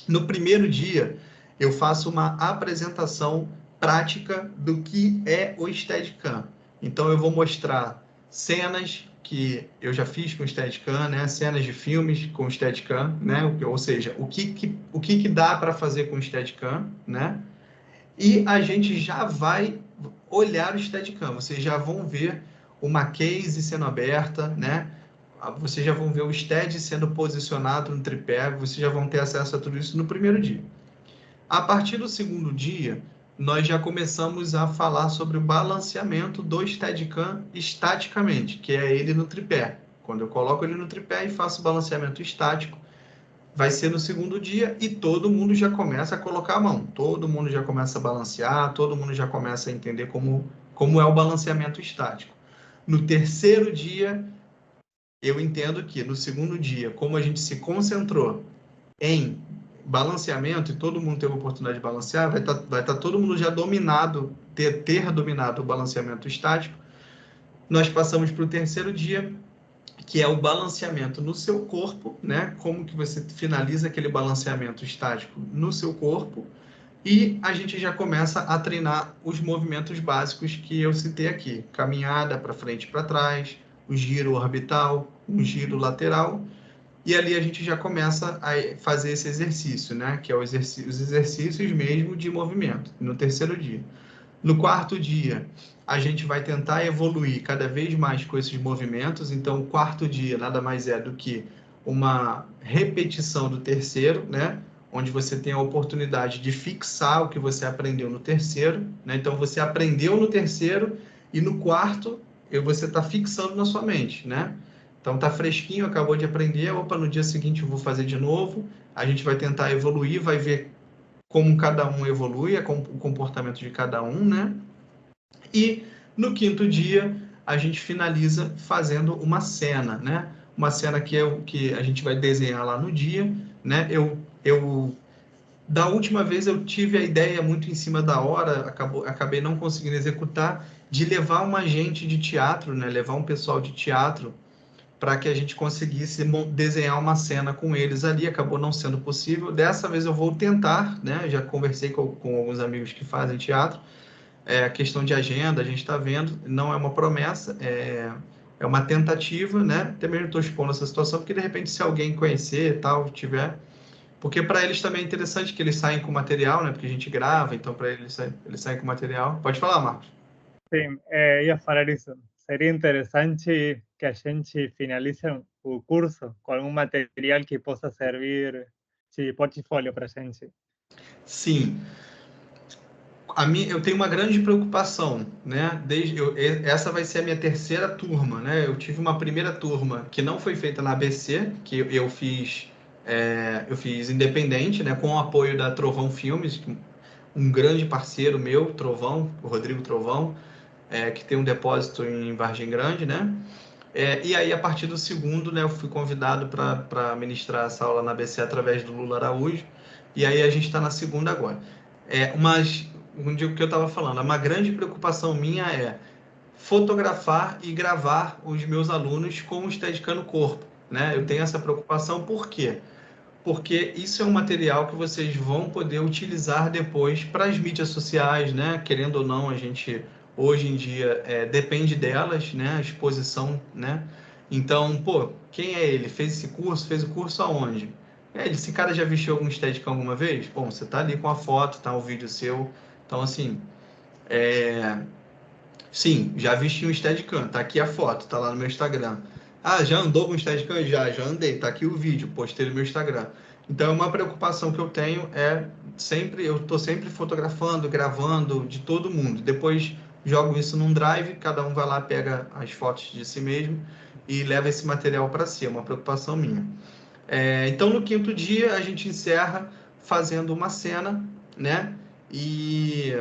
A: No primeiro dia, eu faço uma apresentação prática do que é o Steadicam. Então, eu vou mostrar cenas que eu já fiz com o Steadicam, né? Cenas de filmes com o Steadicam, né? Ou seja, o que dá para fazer com o Steadicam, né? E a gente já vai olhar o Steadicam. Vocês já vão ver uma case sendo aberta, né? Vocês já vão ver o Stead sendo posicionado no tripé, vocês já vão ter acesso a tudo isso no primeiro dia. A partir do segundo dia, nós já começamos a falar sobre o balanceamento do Steadicam estaticamente, que é ele no tripé. Quando eu coloco ele no tripé e faço o balanceamento estático, vai ser no segundo dia e todo mundo já começa a colocar a mão, todo mundo já começa a balancear, todo mundo já começa a entender como é o balanceamento estático. No terceiro dia, eu entendo que no segundo dia, como a gente se concentrou em balanceamento e todo mundo teve a oportunidade de balancear, vai tá todo mundo já dominado, ter dominado o balanceamento estático. Nós passamos para o terceiro dia, que é o balanceamento no seu corpo, né? Como que você finaliza aquele balanceamento estático no seu corpo. E a gente já começa a treinar os movimentos básicos que eu citei aqui. Caminhada para frente e para trás, o giro orbital, um giro lateral. E ali a gente já começa a fazer esse exercício, né? Que é os exercícios mesmo de movimento, no terceiro dia. No quarto dia, a gente vai tentar evoluir cada vez mais com esses movimentos. Então, o quarto dia nada mais é do que uma repetição do terceiro, né? Onde você tem a oportunidade de fixar o que você aprendeu no terceiro, né? Então, você aprendeu no terceiro e no quarto você está fixando na sua mente, né? Então, tá fresquinho, acabou de aprender, opa, no dia seguinte eu vou fazer de novo. A gente vai tentar evoluir, vai ver como cada um evolui, o comportamento de cada um, né? E no quinto dia, a gente finaliza fazendo uma cena, né? Uma cena que é o que a gente vai desenhar lá no dia, né? Da última vez eu tive a ideia muito em cima da hora, acabei não conseguindo executar, de levar uma agente de teatro, né? Levar um pessoal de teatro para que a gente conseguisse desenhar uma cena com eles ali, acabou não sendo possível. Dessa vez eu vou tentar, né? Já conversei com alguns amigos que fazem teatro, a questão de agenda, a gente está vendo, não é uma promessa, é uma tentativa, né? Também estou expondo essa situação, porque de repente se alguém conhecer, tal, tiver... Porque para eles também é interessante que eles saem com material, né? Porque a gente grava, então para eles saem com material. Pode falar, Marcos.
B: Sim, ia falar isso. Seria interessante que a gente finalize o curso com algum material que possa servir de portfólio para a gente.
A: Sim. Eu tenho uma grande preocupação, né? Essa vai ser a minha terceira turma, né? Eu tive uma primeira turma que não foi feita na ABC, que eu fiz independente, né? Com o apoio da Trovão Filmes, um grande parceiro meu, Trovão, o Rodrigo Trovão, que tem um depósito em Vargem Grande, né? E aí, a partir do segundo, né, eu fui convidado para ministrar essa aula na ABC através do Lula Araújo, e aí a gente está na segunda agora. Mas, um dia que eu estava falando, uma grande preocupação minha é fotografar e gravar os meus alunos com o Steadicam no corpo, né? Eu tenho essa preocupação, por quê? Porque isso é um material que vocês vão poder utilizar depois para as mídias sociais, né? Querendo ou não, a gente hoje em dia depende delas, né? A exposição, né? Então, pô, quem é ele? Fez esse curso? Fez o curso aonde? Esse cara já vestiu algum Steadicam alguma vez? Bom, você tá ali com a foto, tá o vídeo seu. Então, assim, sim, já vesti um Steadicam, tá aqui a foto, tá lá no meu Instagram. Ah, já andou com Steadicam? Já andei, tá aqui o vídeo, postei no meu Instagram. Então, uma preocupação que eu tenho eu tô sempre fotografando, gravando de todo mundo. Depois jogo isso num drive, cada um vai lá, pega as fotos de si mesmo e leva esse material para si, é uma preocupação minha. Então, no quinto dia, a gente encerra fazendo uma cena, né? E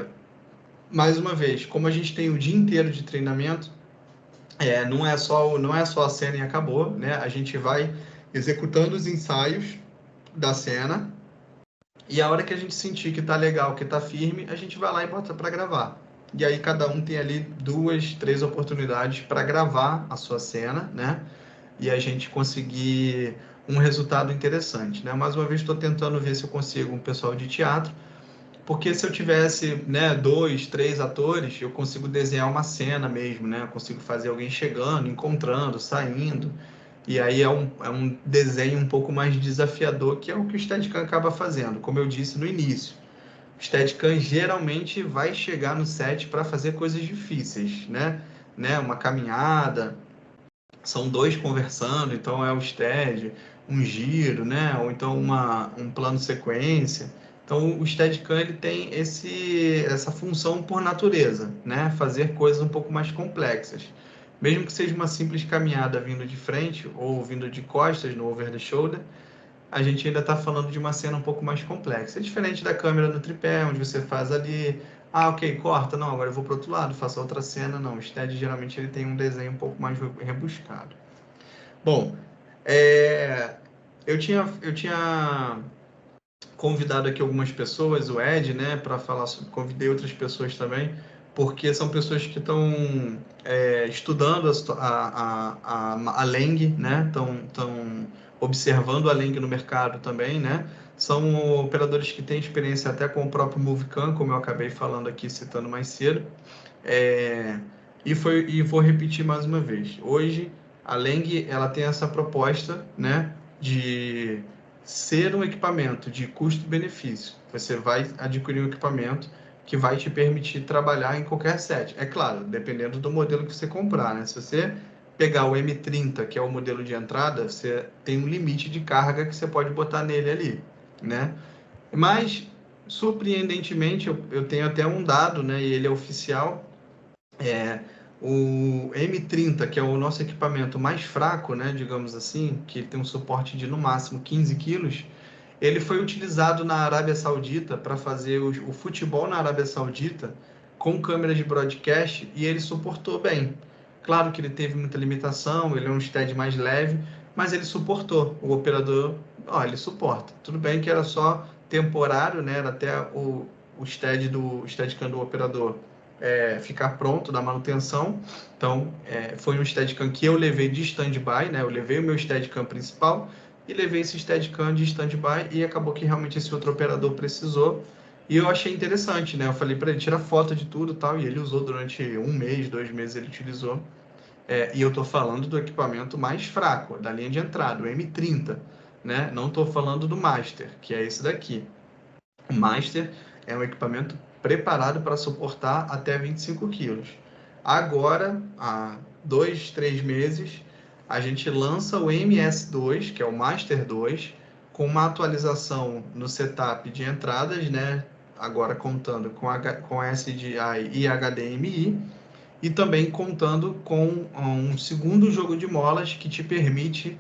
A: mais uma vez, como a gente tem o dia inteiro de treinamento, não é só a cena e acabou, né? A gente vai executando os ensaios da cena e a hora que a gente sentir que tá legal, que tá firme, a gente vai lá e bota para gravar. E aí cada um tem ali 2, 3 oportunidades para gravar a sua cena, né? E a gente conseguir um resultado interessante, né? Mais uma vez estou tentando ver se eu consigo um pessoal de teatro, porque se eu tivesse, né, 2, 3 atores, eu consigo desenhar uma cena mesmo, né? Eu consigo fazer alguém chegando, encontrando, saindo. E aí é um desenho um pouco mais desafiador, que é o que o Steadicam acaba fazendo, como eu disse no início. O Steadicam geralmente vai chegar no set para fazer coisas difíceis, né? Uma caminhada, são dois conversando, então é o stead, um giro, né? Ou então um plano sequência. Então o Steadicam ele tem essa função por natureza, né? Fazer coisas um pouco mais complexas. Mesmo que seja uma simples caminhada vindo de frente ou vindo de costas no over the shoulder, a gente ainda está falando de uma cena um pouco mais complexa. É diferente da câmera no tripé, onde você faz ali, ok, corta, não, agora eu vou para o outro lado, faço outra cena. Não, o stead geralmente ele tem um desenho um pouco mais rebuscado. Bom, eu tinha convidado aqui algumas pessoas, o Ed, né, para falar sobre, convidei outras pessoas também, porque são pessoas que estão estudando a Leng, né, estão observando a Leng no mercado também, né, são operadores que têm experiência até com o próprio Movecam, como eu acabei falando aqui, citando mais cedo, e vou repetir mais uma vez. Hoje, a Leng, ela tem essa proposta, né, de ser um equipamento de custo-benefício. Você vai adquirir um equipamento que vai te permitir trabalhar em qualquer set. É claro, dependendo do modelo que você comprar, né? Se você pegar o M30, que é o modelo de entrada, você tem um limite de carga que você pode botar nele ali, né? Mas, surpreendentemente, eu tenho até um dado, né, e ele é oficial, o M30, que é o nosso equipamento mais fraco, né, digamos assim, que ele tem um suporte de no máximo 15 quilos, ele foi utilizado na Arábia Saudita para fazer o futebol na Arábia Saudita com câmeras de broadcast e ele suportou bem. Claro que ele teve muita limitação, ele é um stead mais leve, mas ele suportou. O operador, ele suporta. Tudo bem que era só temporário, né? Era até o Steadicam do operador ficar pronto da manutenção. Então, foi um Steadicam que eu levei de stand-by, né? Eu levei o meu Steadicam principal e levei esse Steadicam de stand-by e acabou que realmente esse outro operador precisou. E eu achei interessante, né? Eu falei para ele tirar foto de tudo e tal, e ele usou durante 1 mês, 2 meses ele utilizou. E eu estou falando do equipamento mais fraco, da linha de entrada, o M30, né? Não estou falando do Master, que é esse daqui. O Master é um equipamento preparado para suportar até 25 quilos. Agora, há 2, 3 meses, a gente lança o MS2, que é o Master 2, com uma atualização no setup de entradas, né? Agora contando com SDI e HDMI, e também contando com um segundo jogo de molas que te permite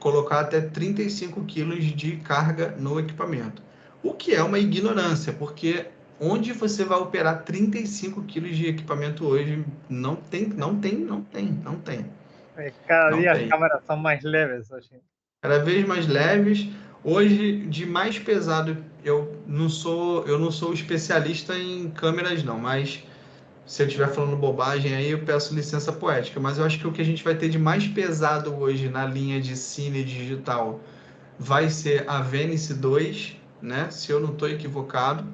A: colocar até 35 quilos de carga no equipamento. O que é uma ignorância, porque onde você vai operar 35 quilos de equipamento hoje? Não tem.
B: Cada
A: Não
B: día las
A: tem.
B: cámaras son más leves, oye.
A: Cada vez mais leves. Hoje, de mais pesado, eu não sou especialista em câmeras, não, mas se eu estiver falando bobagem aí, eu peço licença poética. Mas eu acho que o que a gente vai ter de mais pesado hoje na linha de cine digital vai ser a Venice 2, né? Se eu não estou equivocado.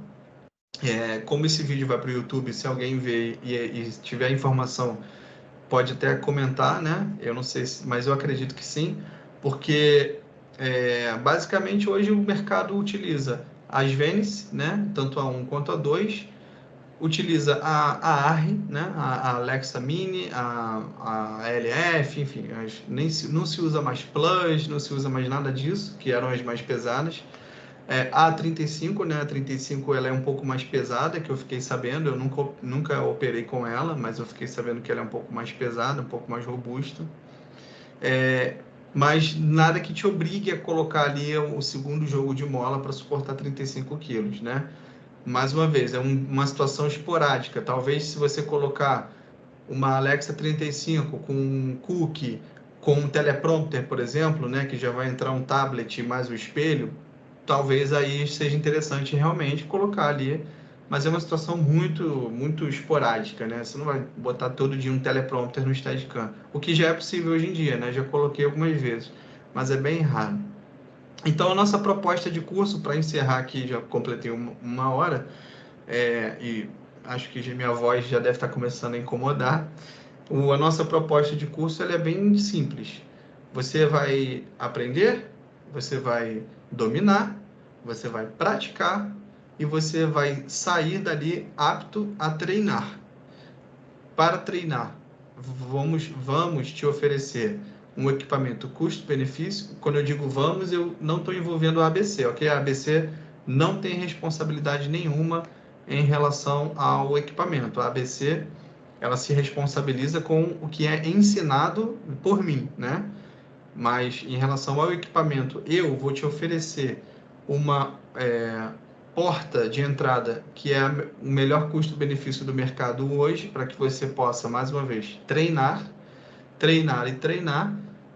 A: Como esse vídeo vai para o YouTube, se alguém ver e tiver informação, pode até comentar, né? Eu não sei, mas eu acredito que sim, porque basicamente hoje o mercado utiliza as Venice, né? Tanto a 1 quanto a 2, utiliza a ARRI, né? A Alexa Mini, a LF, enfim, não se usa mais Plus, não se usa mais nada disso, que eram as mais pesadas. A 35, né? A 35 ela é um pouco mais pesada, que eu fiquei sabendo. Eu nunca operei com ela, mas eu fiquei sabendo que ela é um pouco mais pesada, um pouco mais robusta. Mas nada que te obrigue a colocar ali o segundo jogo de mola para suportar 35 quilos, né? Mais uma vez, é uma situação esporádica. Talvez se você colocar uma Alexa 35 com um cookie, com um teleprompter, por exemplo, né? Que já vai entrar um tablet mais o espelho, talvez aí seja interessante realmente colocar ali, mas é uma situação muito esporádica, né? Você não vai botar todo dia um teleprompter no Steadicam, o que já é possível hoje em dia, né? Já coloquei algumas vezes, mas é bem raro. Então, a nossa proposta de curso, para encerrar aqui, já completei uma hora, e acho que minha voz já deve estar começando a incomodar. A nossa proposta de curso ela é bem simples. Você vai aprender, você vai dominar, você vai praticar e você vai sair dali apto a treinar. Para treinar, vamos te oferecer um equipamento custo-benefício. Quando eu digo vamos, eu não estou envolvendo a ABC, ok? A ABC não tem responsabilidade nenhuma em relação ao equipamento. A ABC ela se responsabiliza com o que é ensinado por mim, né? Mas em relação ao equipamento, eu vou te oferecer uma porta de entrada que é o melhor custo-benefício do mercado hoje, para que você possa, mais uma vez, treinar,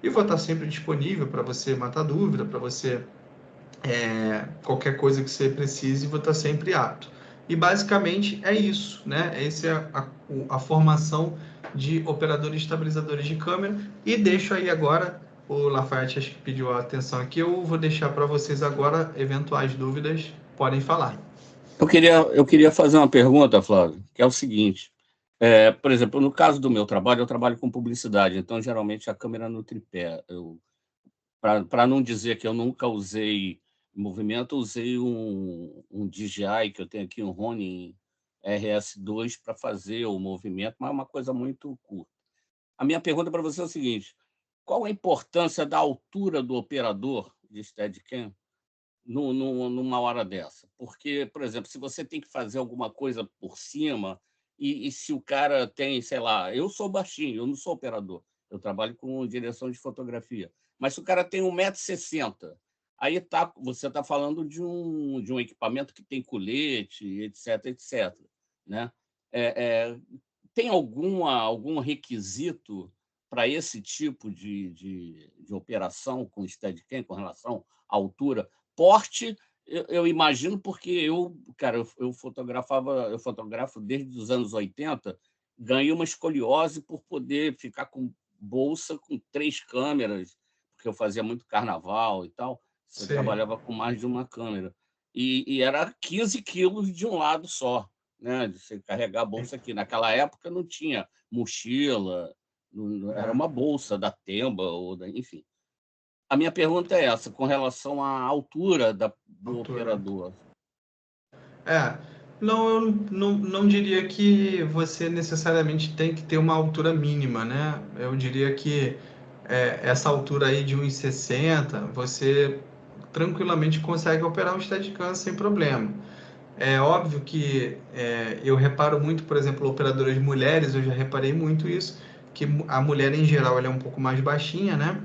A: e vou estar sempre disponível para você matar dúvida, para você qualquer coisa que você precise, vou estar sempre apto. E basicamente é isso, né? Essa é a formação de operadores estabilizadores de câmera. E deixo aí agora, o Lafayette acho que pediu a atenção aqui, eu vou deixar para vocês agora, eventuais dúvidas, podem falar.
C: Eu queria fazer uma pergunta, Flávio, que é o seguinte. Por exemplo, no caso do meu trabalho, eu trabalho com publicidade, então geralmente a câmera no tripé. Para não dizer que eu nunca usei movimento, eu usei um DJI que eu tenho aqui, um Ronin RS2, para fazer o movimento, mas é uma coisa muito curta. A minha pergunta para você é o seguinte: qual a importância da altura do operador de Steadicam numa hora dessa? Porque, por exemplo, se você tem que fazer alguma coisa por cima e se o cara tem, sei lá, eu sou baixinho, eu não sou operador, eu trabalho com direção de fotografia, mas se o cara tem 1,60 m, aí você está falando de um equipamento que tem colete, etc., né? Tem algum requisito para esse tipo de operação com Steadicam com relação à altura? Porte, eu imagino, porque eu fotografo desde os anos 80, ganhei uma escoliose por poder ficar com bolsa com 3 câmeras, porque eu fazia muito carnaval e tal, eu trabalhava com mais de uma câmera. E era 15 quilos de um lado só, né? De você carregar a bolsa aqui. Naquela época não tinha mochila, era uma bolsa da Temba, enfim. A minha pergunta é essa, com relação à altura do operador.
A: Não, eu não diria que você necessariamente tem que ter uma altura mínima, né? Eu diria que essa altura aí de 1,60, você tranquilamente consegue operar um Steadicam sem problema. É óbvio que eu reparo muito, por exemplo, operadoras mulheres, eu já reparei muito isso, que a mulher em geral ela é um pouco mais baixinha, né?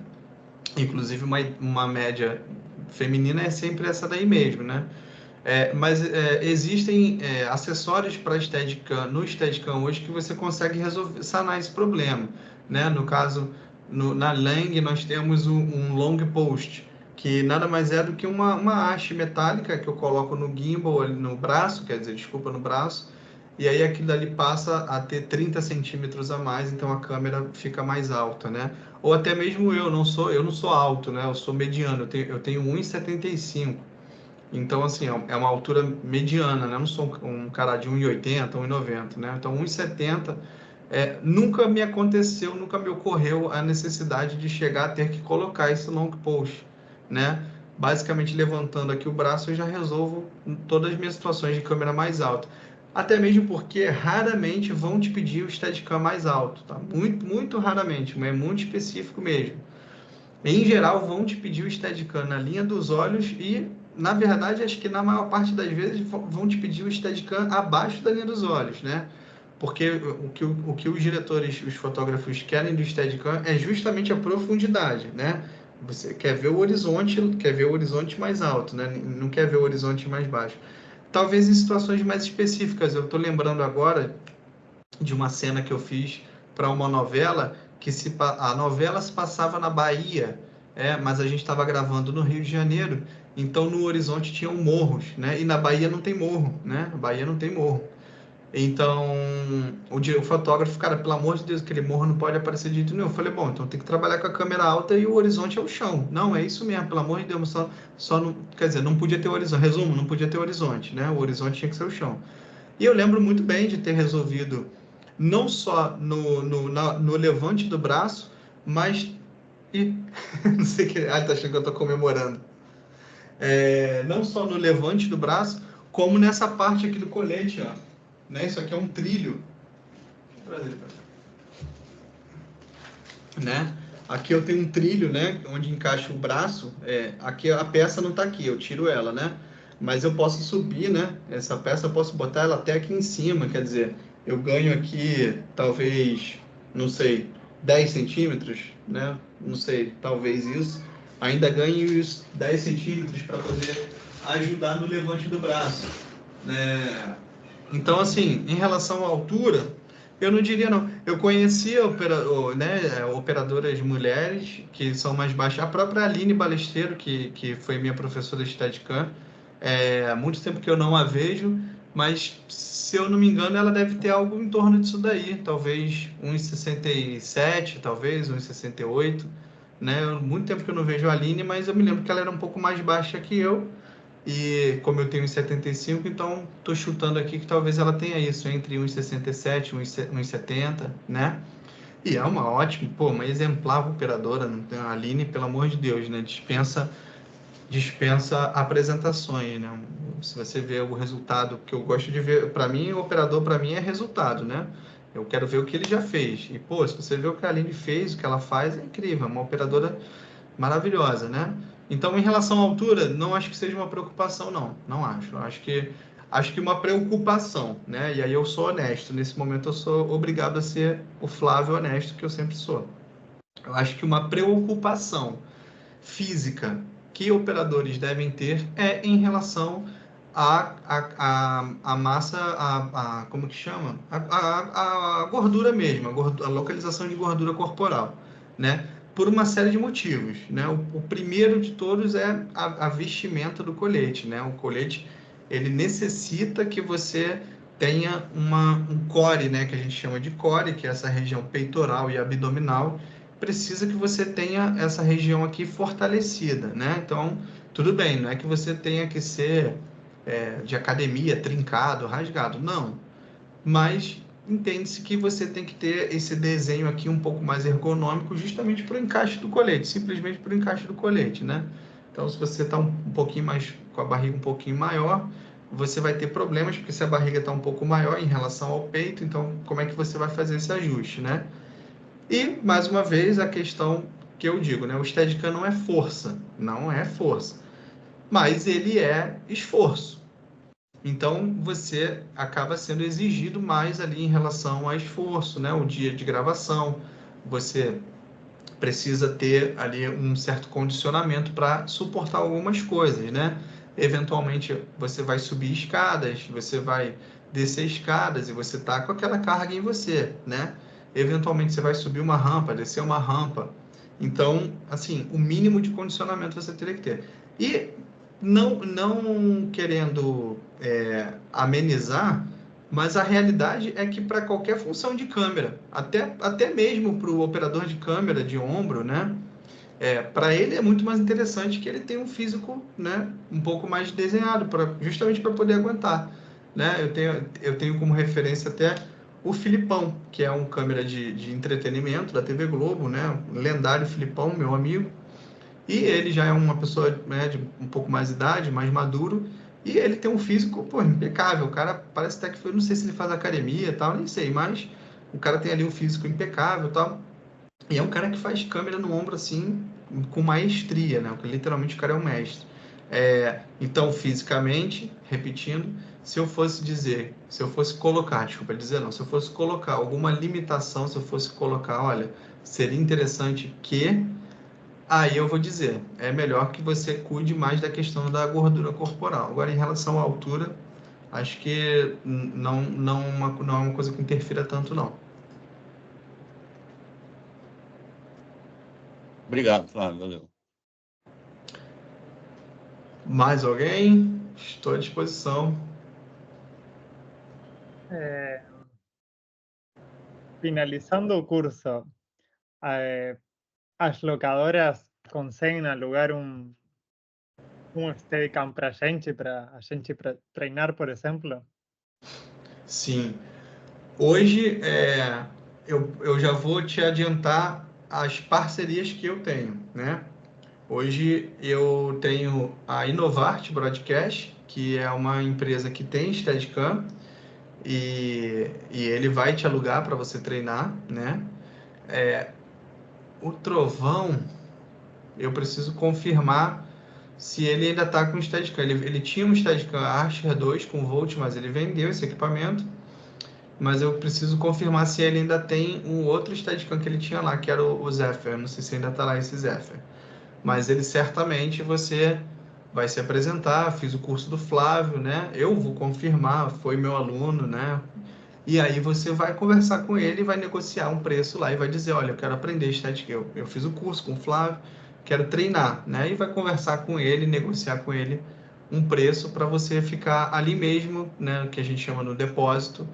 A: Inclusive uma média feminina é sempre essa daí mesmo, né? Mas existem acessórios para Steadicam, no Steadicam hoje, que você consegue sanar esse problema, né? No caso, na Lang, nós temos um long post, que nada mais é do que uma haste metálica que eu coloco no gimbal, no braço, quer dizer, desculpa, no braço, e aí aquilo dali passa a ter 30 centímetros a mais, então a câmera fica mais alta, né? Ou até mesmo eu não sou alto, né? Eu sou mediano, eu tenho 1,75. Então, assim, é uma altura mediana, né? Eu não sou um cara de 1,80, 1,90, né? Então, 1,70 nunca me aconteceu, nunca me ocorreu a necessidade de chegar a ter que colocar esse long post, né? Basicamente, levantando aqui o braço, eu já resolvo todas as minhas situações de câmera mais alta. Até mesmo porque raramente vão te pedir o Steadicam mais alto, tá? Muito, muito raramente, mas é muito específico mesmo. Em geral, vão te pedir o Steadicam na linha dos olhos e, na verdade, acho que na maior parte das vezes vão te pedir o Steadicam abaixo da linha dos olhos, né? Porque o que os diretores, os fotógrafos querem do Steadicam é justamente a profundidade, né? Você quer ver o horizonte mais alto, né? Não quer ver o horizonte mais baixo. Talvez em situações mais específicas. Eu estou lembrando agora de uma cena que eu fiz para uma novela, que a novela se passava na Bahia, mas a gente estava gravando no Rio de Janeiro, então no horizonte tinham morros, né? E na Bahia não tem morro, né? Na Bahia não tem morro. Então, o fotógrafo, cara, pelo amor de Deus, aquele morro não pode aparecer de jeito nenhum. Eu falei, bom, então tem que trabalhar com a câmera alta e o horizonte é o chão. Não, é isso mesmo, pelo amor de Deus, só não, quer dizer, não podia ter horizonte. Resumo, não podia ter horizonte, né? O horizonte tinha que ser o chão. E eu lembro muito bem de ter resolvido não só no levante do braço, mas... não sei que... tá achando que eu tô comemorando. Não só no levante do braço, como nessa parte aqui do colete, ó. Né? Isso aqui é um trilho. Deixa eu trazer ele pra cá. Né? Aqui eu tenho um trilho, né? Onde encaixa o braço. Aqui a peça não tá aqui, eu tiro ela, né? Mas eu posso subir, né? Essa peça eu posso botar ela até aqui em cima, quer dizer, eu ganho aqui, talvez, não sei, 10 centímetros, né? Não sei, talvez isso. Ainda ganho os 10 centímetros para poder ajudar no levante do braço, né? Então, assim, em relação à altura, eu não diria não. Eu conhecia operadoras mulheres que são mais baixas. A própria Aline Balesteiro, que foi minha professora de Steadicam, há muito tempo que eu não a vejo, mas se eu não me engano, ela deve ter algo em torno disso daí. Talvez 1,67, talvez 1,68. Né? Muito tempo que eu não vejo a Aline, mas eu me lembro que ela era um pouco mais baixa que eu. E como eu tenho 1,75, então estou chutando aqui que talvez ela tenha isso, entre 1,67 e 1,70, né? E é uma ótima, uma exemplar operadora, a Aline, pelo amor de Deus, né? Dispensa apresentações, né? Se você vê o resultado que eu gosto de ver, para mim, o operador para mim é resultado, né? Eu quero ver o que ele já fez. E, se você vê o que a Aline fez, o que ela faz, é incrível, é uma operadora maravilhosa, né? Então, em relação à altura, não acho que seja uma preocupação, não. Não acho. Acho que uma preocupação, né? E aí eu sou honesto. Nesse momento eu sou obrigado a ser o Flávio honesto, que eu sempre sou. Eu acho que uma preocupação física que operadores devem ter é em relação à massa, como que chama? A gordura mesmo, a localização de gordura corporal, né? Por uma série de motivos, né? O primeiro de todos é a vestimenta do colete, né? O colete, ele necessita que você tenha um core, né? Que a gente chama de core, que é essa região peitoral e abdominal. Precisa que você tenha essa região aqui fortalecida, né? Então, tudo bem, não é que você tenha que ser de academia, trincado, rasgado, não. Mas entende-se que você tem que ter esse desenho aqui um pouco mais ergonômico, justamente para o encaixe do colete, simplesmente para o encaixe do colete, né? Então, se você está um pouquinho mais, com a barriga um pouquinho maior, você vai ter problemas, porque se a barriga está um pouco maior em relação ao peito, então como é que você vai fazer esse ajuste, né? E, mais uma vez, a questão que eu digo, né? O Steadicam não é força, não é força. mas ele é esforço. Então, você acaba sendo exigido mais ali em relação a esforço, né? O dia de gravação, você precisa ter ali um certo condicionamento para suportar algumas coisas, né? Eventualmente, você vai subir escadas, você vai descer escadas e você tá com aquela carga em você, né? Eventualmente, você vai subir uma rampa, descer uma rampa. Então, assim, o mínimo de condicionamento você teria que ter. E não querendo amenizar, mas a realidade é que para qualquer função de câmera, até mesmo para o operador de câmera de ombro, né? Para ele é muito mais interessante que ele tenha um físico, né, um pouco mais desenhado, justamente para poder aguentar. Né? Eu tenho como referência até o Filipão, que é um câmera de entretenimento da TV Globo, né? O lendário Filipão, meu amigo. E ele já é uma pessoa, né, de um pouco mais de idade, mais maduro, e ele tem um físico, pô, impecável. O cara parece até que foi, não sei se ele faz academia e tal, nem sei, mas o cara tem ali um físico impecável e tal. E é um cara que faz câmera no ombro assim, com maestria, né? Literalmente o cara é um mestre. Então, fisicamente, repetindo, se eu fosse colocar, desculpa dizer não, se eu fosse colocar alguma limitação, se eu fosse colocar, olha, seria interessante que. Aí eu vou dizer, é melhor que você cuide mais da questão da gordura corporal. Agora, em relação à altura, acho que não é uma coisa que interfira tanto, não.
C: Obrigado, Flávio. Valeu.
A: Mais alguém? Estou à disposição.
B: Finalizando o curso, as locadoras conseguem alugar um Steadicam para a gente treinar, por exemplo?
A: Sim. Hoje, eu já vou te adiantar as parcerias que eu tenho, né? Hoje eu tenho a Inovart Broadcast, que é uma empresa que tem Steadicam, e ele vai te alugar para você treinar, né? O Trovão, eu preciso confirmar se ele ainda está com o Steadicam. Ele tinha um Steadicam Archer 2 com Volt, mas ele vendeu esse equipamento. Mas eu preciso confirmar se ele ainda tem um outro Steadicam que ele tinha lá, que era o Zephyr. Eu não sei se ainda está lá esse Zephyr. Mas ele certamente você vai se apresentar. Fiz o curso do Flávio, né? Eu vou confirmar, foi meu aluno, né? E aí você vai conversar com ele, vai negociar um preço lá e vai dizer, olha, eu quero aprender Steadicam. Eu fiz o curso com o Flávio, quero treinar, né? E vai conversar com ele, negociar com ele um preço para você ficar ali mesmo, né? Que a gente chama no depósito,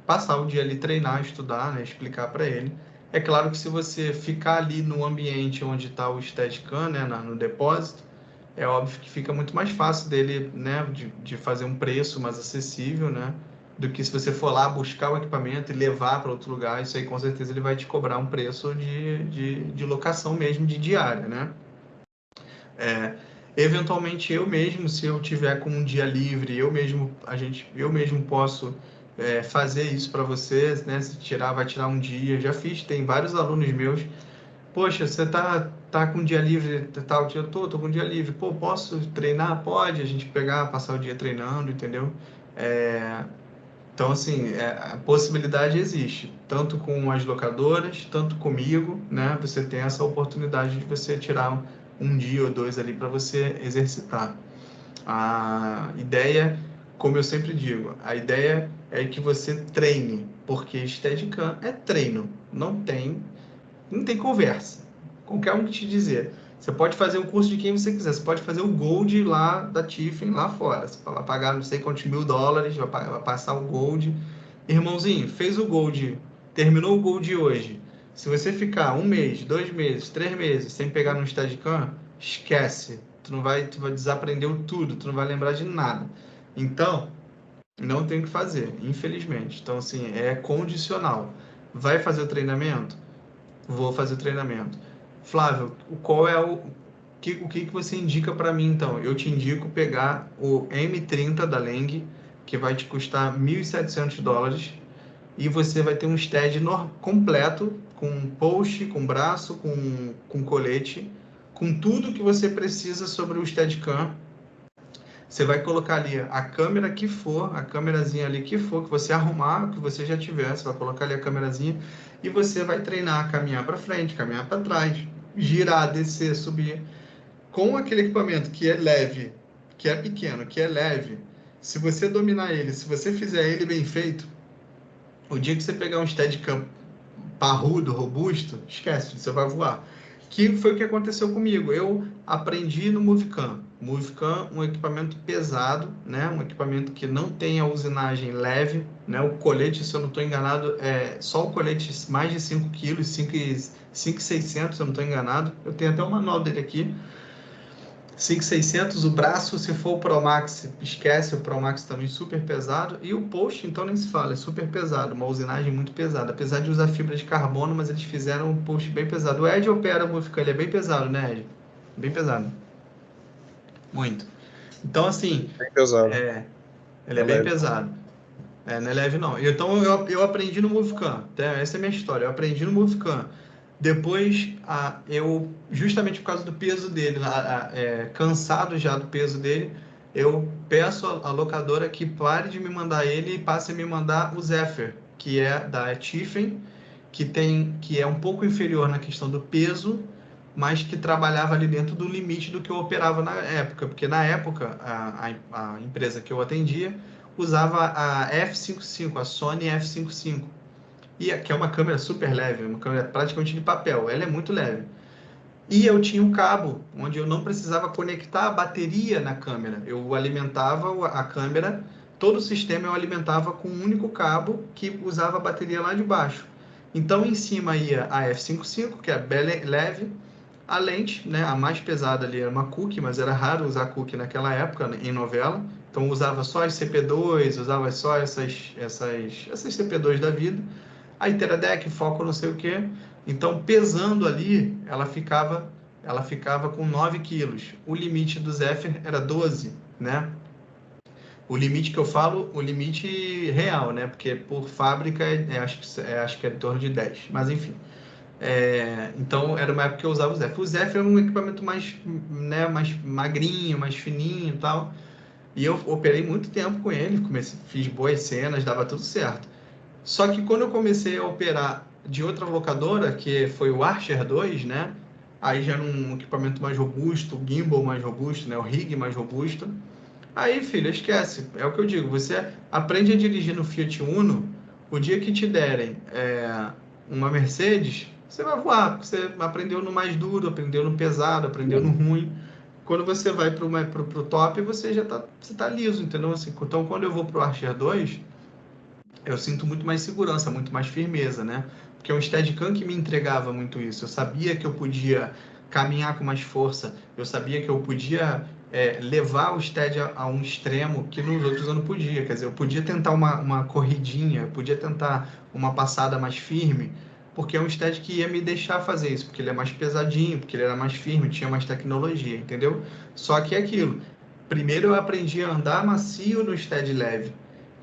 A: passar o dia ali, treinar, estudar, né? Explicar para ele. É claro que se você ficar ali no ambiente onde está o Steadicam, né? No depósito, é óbvio que fica muito mais fácil dele, né? De fazer um preço mais acessível, né? Do que se você for lá buscar o equipamento e levar para outro lugar. Isso aí com certeza ele vai te cobrar um preço de locação mesmo, de diária, né? Eventualmente eu mesmo, se eu tiver com um dia livre, eu mesmo posso fazer isso para você, né? Se vai tirar um dia. Já fiz, tem vários alunos meus. Poxa, você tá com um dia livre, tal dia? Eu tô com um dia livre. Pô, posso treinar? Pode. A gente passar o dia treinando, entendeu? Então, assim, a possibilidade existe, tanto com as locadoras, tanto comigo, né? Você tem essa oportunidade de você tirar um dia ou dois ali para você exercitar. A ideia, como eu sempre digo, a ideia é que você treine, porque Steadicam é treino, não tem conversa. Qualquer um que te dizer. Você pode fazer o curso de quem você quiser. Você pode fazer o Gold lá da Tiffin, lá fora. Você vai pagar não sei quantos $1.000, vai passar o Gold. Irmãozinho, fez o Gold, terminou o Gold hoje. Se você ficar 1 mês, 2 meses, 3 meses sem pegar no Steadicam, esquece. Tu vai desaprender tudo, tu não vai lembrar de nada. Então, não tem o que fazer, infelizmente. Então, assim, é condicional. Vai fazer o treinamento? Vou fazer o treinamento. Flávio, qual é o que você indica para mim, então? Eu te indico pegar o M30 da Lang, que vai te custar $1.700, e você vai ter um stead completo, com post, com braço, com colete, com tudo que você precisa sobre o Steadicam, Você vai colocar ali a câmera que for, a câmerazinha ali que for, que você arrumar, que você já tiver, você vai colocar ali a câmerazinha e você vai treinar a caminhar para frente, caminhar para trás, girar, descer, subir. Com aquele equipamento que é leve, que é pequeno, que é leve, se você dominar ele, se você fizer ele bem feito, o dia que você pegar um Steadicam parrudo, robusto, esquece, você vai voar. Que foi o que aconteceu comigo. Eu aprendi no Movicam. Movicam, um equipamento pesado, né? Um equipamento que não tem a usinagem leve, né? O colete, se eu não estou enganado, é só o colete mais de 5 kg, 5,600, se eu não estou enganado. Eu tenho até o manual dele aqui. 5,600, o braço, se for o Pro Max, esquece, o Pro Max também super pesado, e o post, então nem se fala, é super pesado, uma usinagem muito pesada, apesar de usar fibra de carbono, mas eles fizeram um post bem pesado. O Ed opera o Movicam, ele é bem pesado, né, Ed? Bem pesado. Muito. Então, assim,
D: Bem pesado.
A: ele é bem pesado. Não é leve, não. Então, eu aprendi no Movicam, essa é a minha história, eu aprendi no Movicam. Depois, eu, justamente por causa do peso dele, cansado já do peso dele, eu peço à locadora que pare de me mandar ele e passe a me mandar o Zephyr, que é da Tiffen, que é um pouco inferior na questão do peso, mas que trabalhava ali dentro do limite do que eu operava na época, porque na época a empresa que eu atendia usava a F55, a Sony F55, que é uma câmera super leve, uma câmera praticamente de papel, ela é muito leve. E eu tinha um cabo, onde eu não precisava conectar a bateria na câmera, eu alimentava a câmera, todo o sistema eu alimentava com um único cabo que usava a bateria lá de baixo. Então, em cima ia a F55, que é bem leve, a lente, né, a mais pesada ali era uma Cooke, mas era raro usar Cooke naquela época, em novela, então usava só as CP2, usava só essas CP2 da vida, a Teradek, foco não sei o que. Então, pesando ali, ela ficava com 9 quilos. O limite do Zephyr era 12, né? O limite que eu falo, o limite real, né? Porque por fábrica, acho que é em torno de 10. Mas, enfim. Então, era uma época que eu usava o Zephyr. O Zephyr é um equipamento mais, né, mais magrinho, mais fininho e tal. E eu operei muito tempo com ele. Fiz boas cenas, dava tudo certo. Só que quando eu comecei a operar de outra locadora, que foi o Archer 2, né? Aí já era um equipamento mais robusto, o gimbal mais robusto, né? O rig mais robusto. Aí, filho, esquece. É o que eu digo. Você aprende a dirigir no Fiat Uno. O dia que te derem uma Mercedes, você vai voar. Você aprendeu no mais duro, aprendeu no pesado, aprendeu no ruim. Quando você vai para o top, você já tá liso, entendeu? Assim, então, quando eu vou para o Archer 2, eu sinto muito mais segurança, muito mais firmeza, né? Porque é um Steadicam que me entregava muito isso. Eu sabia que eu podia caminhar com mais força, eu sabia que eu podia levar o Stead a um extremo que nos outros eu não podia. Quer dizer, eu podia tentar uma corridinha, eu podia tentar uma passada mais firme, porque é um Stead que ia me deixar fazer isso, porque ele é mais pesadinho, porque ele era mais firme, tinha mais tecnologia, entendeu? Só que é aquilo. Primeiro eu aprendi a andar macio no Stead leve.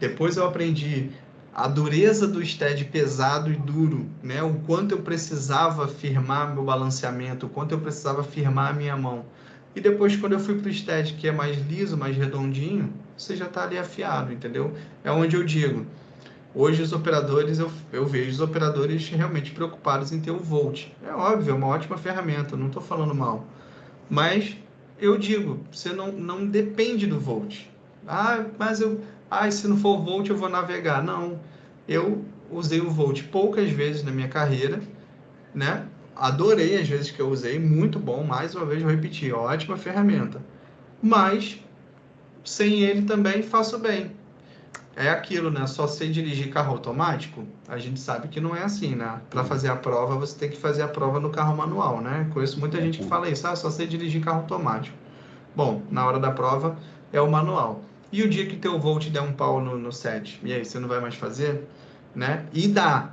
A: Depois eu aprendi a dureza do Stead pesado e duro, né? O quanto eu precisava firmar meu balanceamento, o quanto eu precisava firmar a minha mão. E depois, quando eu fui para o Stead, que é mais liso, mais redondinho, você já está ali afiado, entendeu? É onde eu digo. Hoje os operadores, eu vejo os operadores realmente preocupados em ter o Volt. É óbvio, é uma ótima ferramenta, não estou falando mal. Mas eu digo, você não depende do Volt. Mas se não for o Volt eu vou navegar. Não, eu usei o Volt poucas vezes na minha carreira, né? Adorei as vezes que eu usei, muito bom, mais uma vez eu repeti, ótima ferramenta. Mas sem ele também faço bem. É aquilo, né? Só sei dirigir carro automático? A gente sabe que não é assim, né? Para fazer a prova, você tem que fazer a prova no carro manual, né? Conheço muita gente que fala isso, só sei dirigir carro automático. Bom, na hora da prova é o manual. E o dia que teu Volt der um pau no set? E aí, você não vai mais fazer? Né? E dá,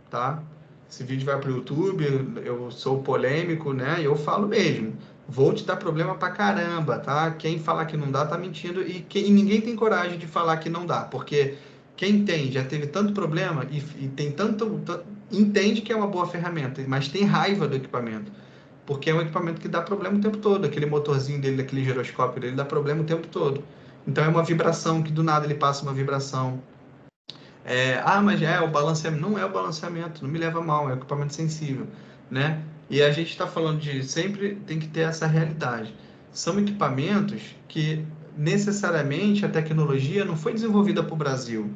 A: tá? Esse vídeo vai para o YouTube, eu sou polêmico, né? E eu falo mesmo. Volt dá problema pra caramba, tá? Quem falar que não dá tá mentindo e ninguém tem coragem de falar que não dá, porque quem já teve tanto problema e tem entende que é uma boa ferramenta, mas tem raiva do equipamento. porque é um equipamento que dá problema o tempo todo. Aquele motorzinho dele, aquele giroscópio dele, dá problema o tempo todo. Então é uma vibração que do nada ele passa uma vibração. Mas o balanceamento. Não é o balanceamento, não me leva mal, é um equipamento sensível, né? E a gente está falando de sempre tem que ter essa realidade. São equipamentos que necessariamente a tecnologia não foi desenvolvida para o Brasil,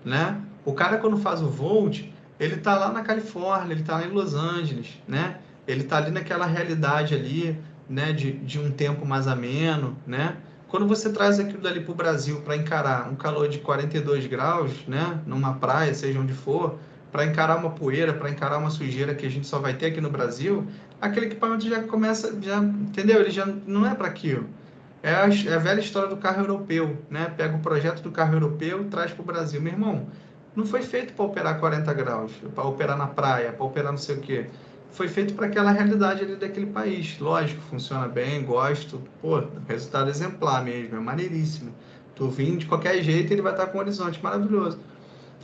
A: né? O cara quando faz o Volt, ele está lá na Califórnia, ele está lá em Los Angeles, né? Ele está ali naquela realidade ali, né? De um tempo mais ameno, né? Quando você traz aquilo dali para o Brasil para encarar um calor de 42 graus, né, numa praia, seja onde for, para encarar uma poeira, para encarar uma sujeira que a gente só vai ter aqui no Brasil, aquele equipamento já começa, entendeu? Ele já não é para aquilo. É a velha história do carro europeu, né? Pega o projeto do carro europeu, traz para o Brasil. Meu irmão, não foi feito para operar 40 graus, para operar na praia, para operar não sei o quê. Foi feito para aquela realidade ali daquele país. Lógico, funciona bem, gosto. Pô, resultado exemplar mesmo, é maneiríssimo. Tu vindo de qualquer jeito, ele vai estar com um horizonte maravilhoso.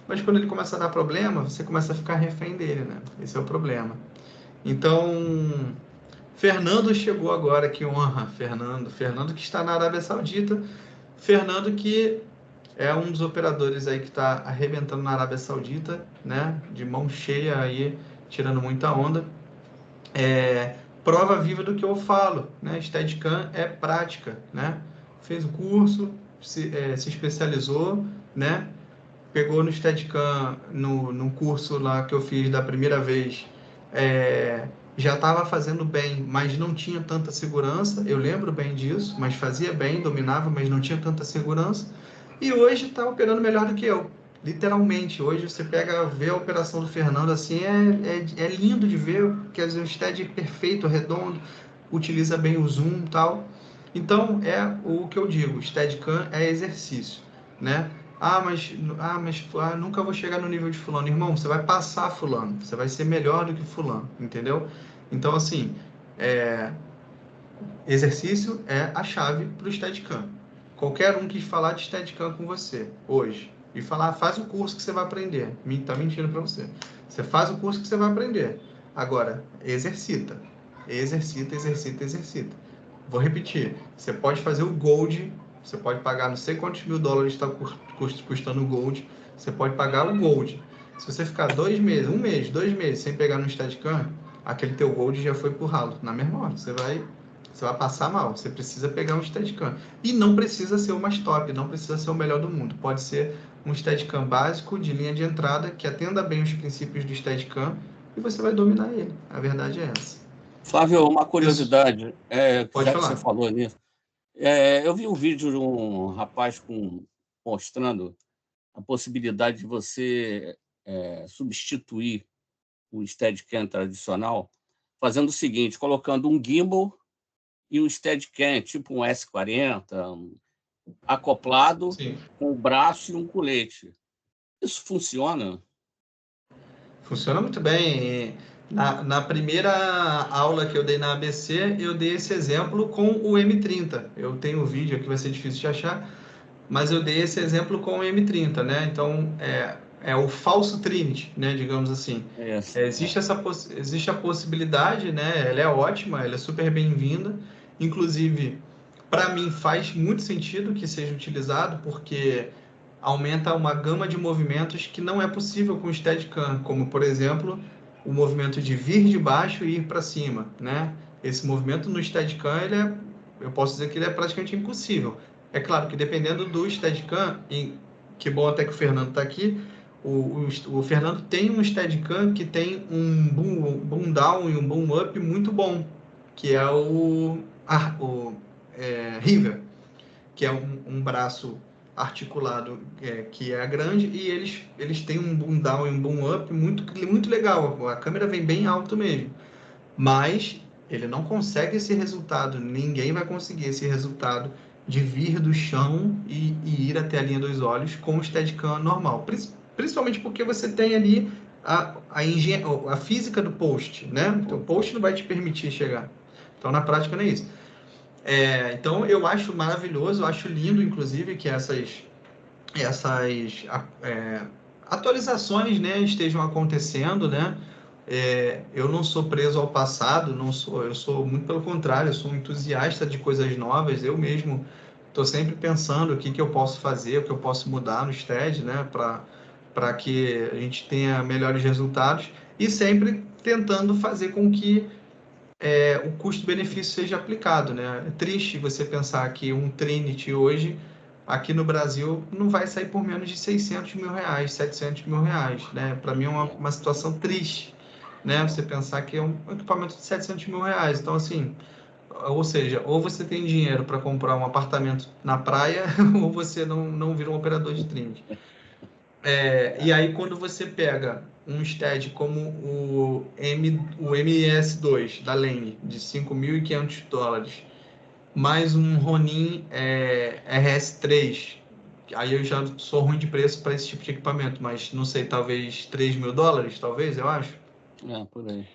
A: Mas quando ele começa a dar problema, você começa a ficar refém dele, né? Esse é o problema. Então, Fernando chegou agora, que honra, Fernando. Fernando que está na Arábia Saudita. Fernando que é um dos operadores aí que está arrebentando na Arábia Saudita, né? De mão cheia aí, tirando muita onda. Prova viva do que eu falo, né? Steadicam é prática, né? Fez o curso, se especializou, né? Pegou no Steadicam, no curso lá que eu fiz da primeira vez, já estava fazendo bem, mas não tinha tanta segurança, eu lembro bem disso, mas fazia bem, dominava, mas não tinha tanta segurança, e hoje está operando melhor do que eu, literalmente. Hoje você vê a operação do Fernando assim, é lindo de ver, quer dizer, um stead perfeito, redondo, utiliza bem o zoom e tal. Então, é o que eu digo, Steadicam é exercício, né? Mas nunca vou chegar no nível de fulano. Irmão, você vai passar fulano, você vai ser melhor do que fulano, entendeu? Então, assim, exercício é a chave para o Steadicam. Qualquer um que falar de Steadicam com você hoje e falar, faz o curso que você vai aprender. Tá mentindo para você. Você faz o curso que você vai aprender. Agora, exercita. Exercita, exercita, exercita. Vou repetir. Você pode fazer o Gold, você pode pagar não sei quantos mil dólares está custando o Gold. Você pode pagar o Gold. Se você ficar 2 meses, 1 mês, 2 meses sem pegar no Steadicam, aquele teu Gold já foi pro ralo. Na mesma hora, você vai passar mal. Você precisa pegar um Steadicam. E não precisa ser o mais top, não precisa ser o melhor do mundo. Pode ser um Steadicam básico, de linha de entrada, que atenda bem os princípios do Steadicam, e você vai dominar ele. A verdade é essa.
C: Flávio, uma curiosidade,
A: Pode
C: já
A: falar.
C: que você falou nisso. Eu vi um vídeo de um rapaz mostrando a possibilidade de você substituir o Steadicam tradicional, fazendo o seguinte, colocando um gimbal e um Steadicam, tipo um S40, acoplado, sim, com o braço e um colete. Isso funciona?
A: Funciona muito bem. Na primeira aula que eu dei na ABC, eu dei esse exemplo com o M30. Eu tenho um vídeo aqui, vai ser difícil de achar, mas eu dei esse exemplo com o M30, né? Então, é o falso Trinity, né? Digamos assim. Existe a possibilidade, né? Ela é ótima, ela é super bem-vinda. Inclusive, para mim, faz muito sentido que seja utilizado, porque aumenta uma gama de movimentos que não é possível com o Steadicam, como, por exemplo, o movimento de vir de baixo e ir para cima, né? Esse movimento no Steadicam, eu posso dizer que ele é praticamente impossível. É claro que dependendo do Steadicam, e que bom até que o Fernando está aqui, o Fernando tem um Steadicam que tem um boom down e um boom up muito bom, que é o River, que é um braço articulado que é grande, e eles têm um boom down e um boom up muito legal. A câmera vem bem alto mesmo, mas ele não consegue esse resultado, ninguém vai conseguir esse resultado de vir do chão e ir até a linha dos olhos com o Steadicam normal, principalmente porque você tem ali a física do post, né? Então, o post não vai te permitir chegar. Então, na prática, não é isso. Então, eu acho maravilhoso, eu acho lindo, inclusive, que essas atualizações, né, estejam acontecendo, né? Eu não sou preso ao passado, eu sou muito pelo contrário, eu sou um entusiasta de coisas novas. Eu mesmo estou sempre pensando o que eu posso fazer, o que eu posso mudar no STED, né, para que a gente tenha melhores resultados e sempre tentando fazer com que o custo-benefício seja aplicado, né? É triste você pensar que um Trinity hoje, aqui no Brasil, não vai sair por menos de 600 mil reais, 700 mil reais, né? Para mim é uma situação triste, né? Você pensar que é um equipamento de 700 mil reais. Então, assim, ou seja, ou você tem dinheiro para comprar um apartamento na praia, ou você não vira um operador de Trinity. E aí, quando você pega um STED como o MS2 da Lane, de $5.500, mais um Ronin RS3, aí eu já sou ruim de preço para esse tipo de equipamento, mas não sei, talvez $3.000, talvez, eu acho.
C: Por aí.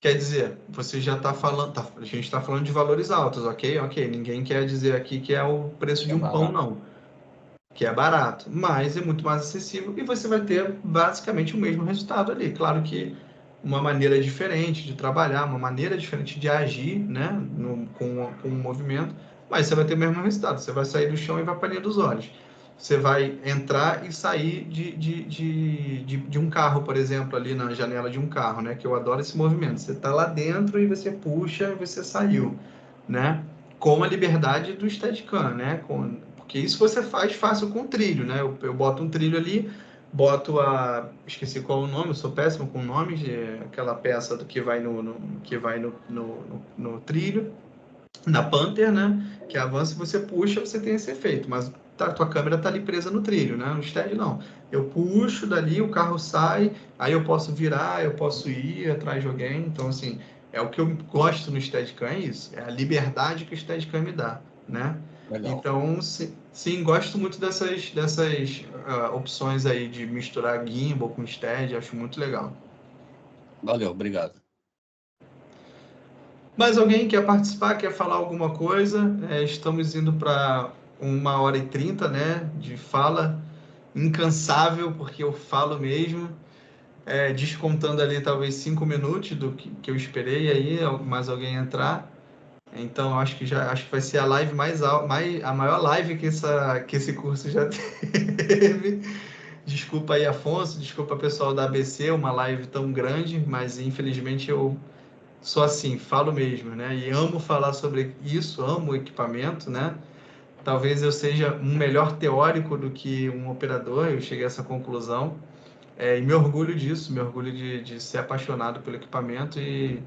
A: Quer dizer, você já está falando, a gente está falando de valores altos, ok? Ninguém quer dizer aqui que é o preço de um pão, não. Que é barato, mas é muito mais acessível e você vai ter basicamente o mesmo resultado ali. Claro que uma maneira diferente de trabalhar, uma maneira diferente de agir, né, com o movimento, mas você vai ter o mesmo resultado. Você vai sair do chão e vai para a linha dos olhos. Você vai entrar e sair de um carro, por exemplo, ali na janela de um carro, né, que eu adoro esse movimento. Você está lá dentro e você puxa e você saiu, né, com a liberdade do Steadicam, né, porque isso você faz fácil com trilho, né? Eu boto um trilho ali, esqueci qual é o nome, eu sou péssimo com nomes, aquela peça que vai no trilho, na Panther, né? Que avança e você puxa, você tem esse efeito, mas tua câmera tá ali presa no trilho, né? No Stead não. Eu puxo dali, o carro sai, aí eu posso virar, eu posso ir atrás de alguém, então assim, é o que eu gosto no Steadicam, é isso, é a liberdade que o Steadicam me dá, né?
C: Legal.
A: Então, sim, gosto muito dessas opções aí de misturar gimbal com Stead, acho muito legal.
C: Valeu, obrigado.
A: Mais alguém quer participar, quer falar alguma coisa? Estamos indo para 1h30, né, de fala incansável, porque eu falo mesmo, descontando ali talvez 5 minutos do que eu esperei aí, mais alguém entrar. Então, acho que vai ser a live a maior live que esse curso já teve. Desculpa aí, Afonso, desculpa pessoal da ABC, uma live tão grande, mas infelizmente eu sou assim, falo mesmo, né? E amo falar sobre isso, amo o equipamento, né? Talvez eu seja um melhor teórico do que um operador, eu cheguei a essa conclusão. E me orgulho disso, me orgulho de ser apaixonado pelo equipamento e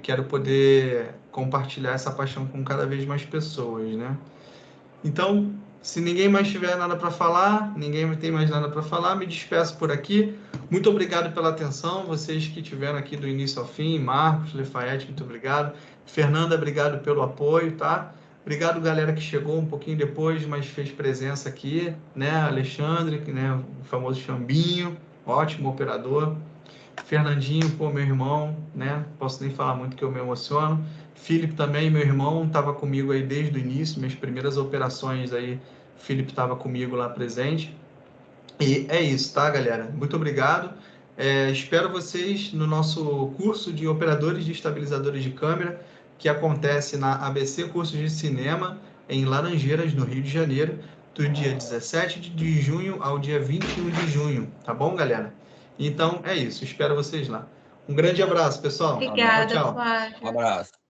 A: quero poder compartilhar essa paixão com cada vez mais pessoas, né? Então, se ninguém mais tiver nada para falar, ninguém tem mais nada para falar, me despeço por aqui. Muito obrigado pela atenção, vocês que estiveram aqui do início ao fim. Marcos, Lefayette, muito obrigado. Fernanda, obrigado pelo apoio, tá? Obrigado, galera que chegou um pouquinho depois, mas fez presença aqui, né? Alexandre, né? O famoso Chambinho, ótimo operador. Fernandinho, pô, meu irmão, né? Posso nem falar muito que eu me emociono. Felipe também, meu irmão, estava comigo aí desde o início, minhas primeiras operações aí, Felipe estava comigo lá presente. E é isso, tá, galera? Muito obrigado. Espero vocês no nosso curso de operadores de estabilizadores de câmera, que acontece na ABC Cursos de Cinema, em Laranjeiras, no Rio de Janeiro, do dia 17 de junho ao dia 21 de junho, tá bom, galera? Então, é isso. Espero vocês lá. Um grande abraço, pessoal.
D: Obrigada,
A: Tchau, tchau.
D: Flávio.
C: Um abraço.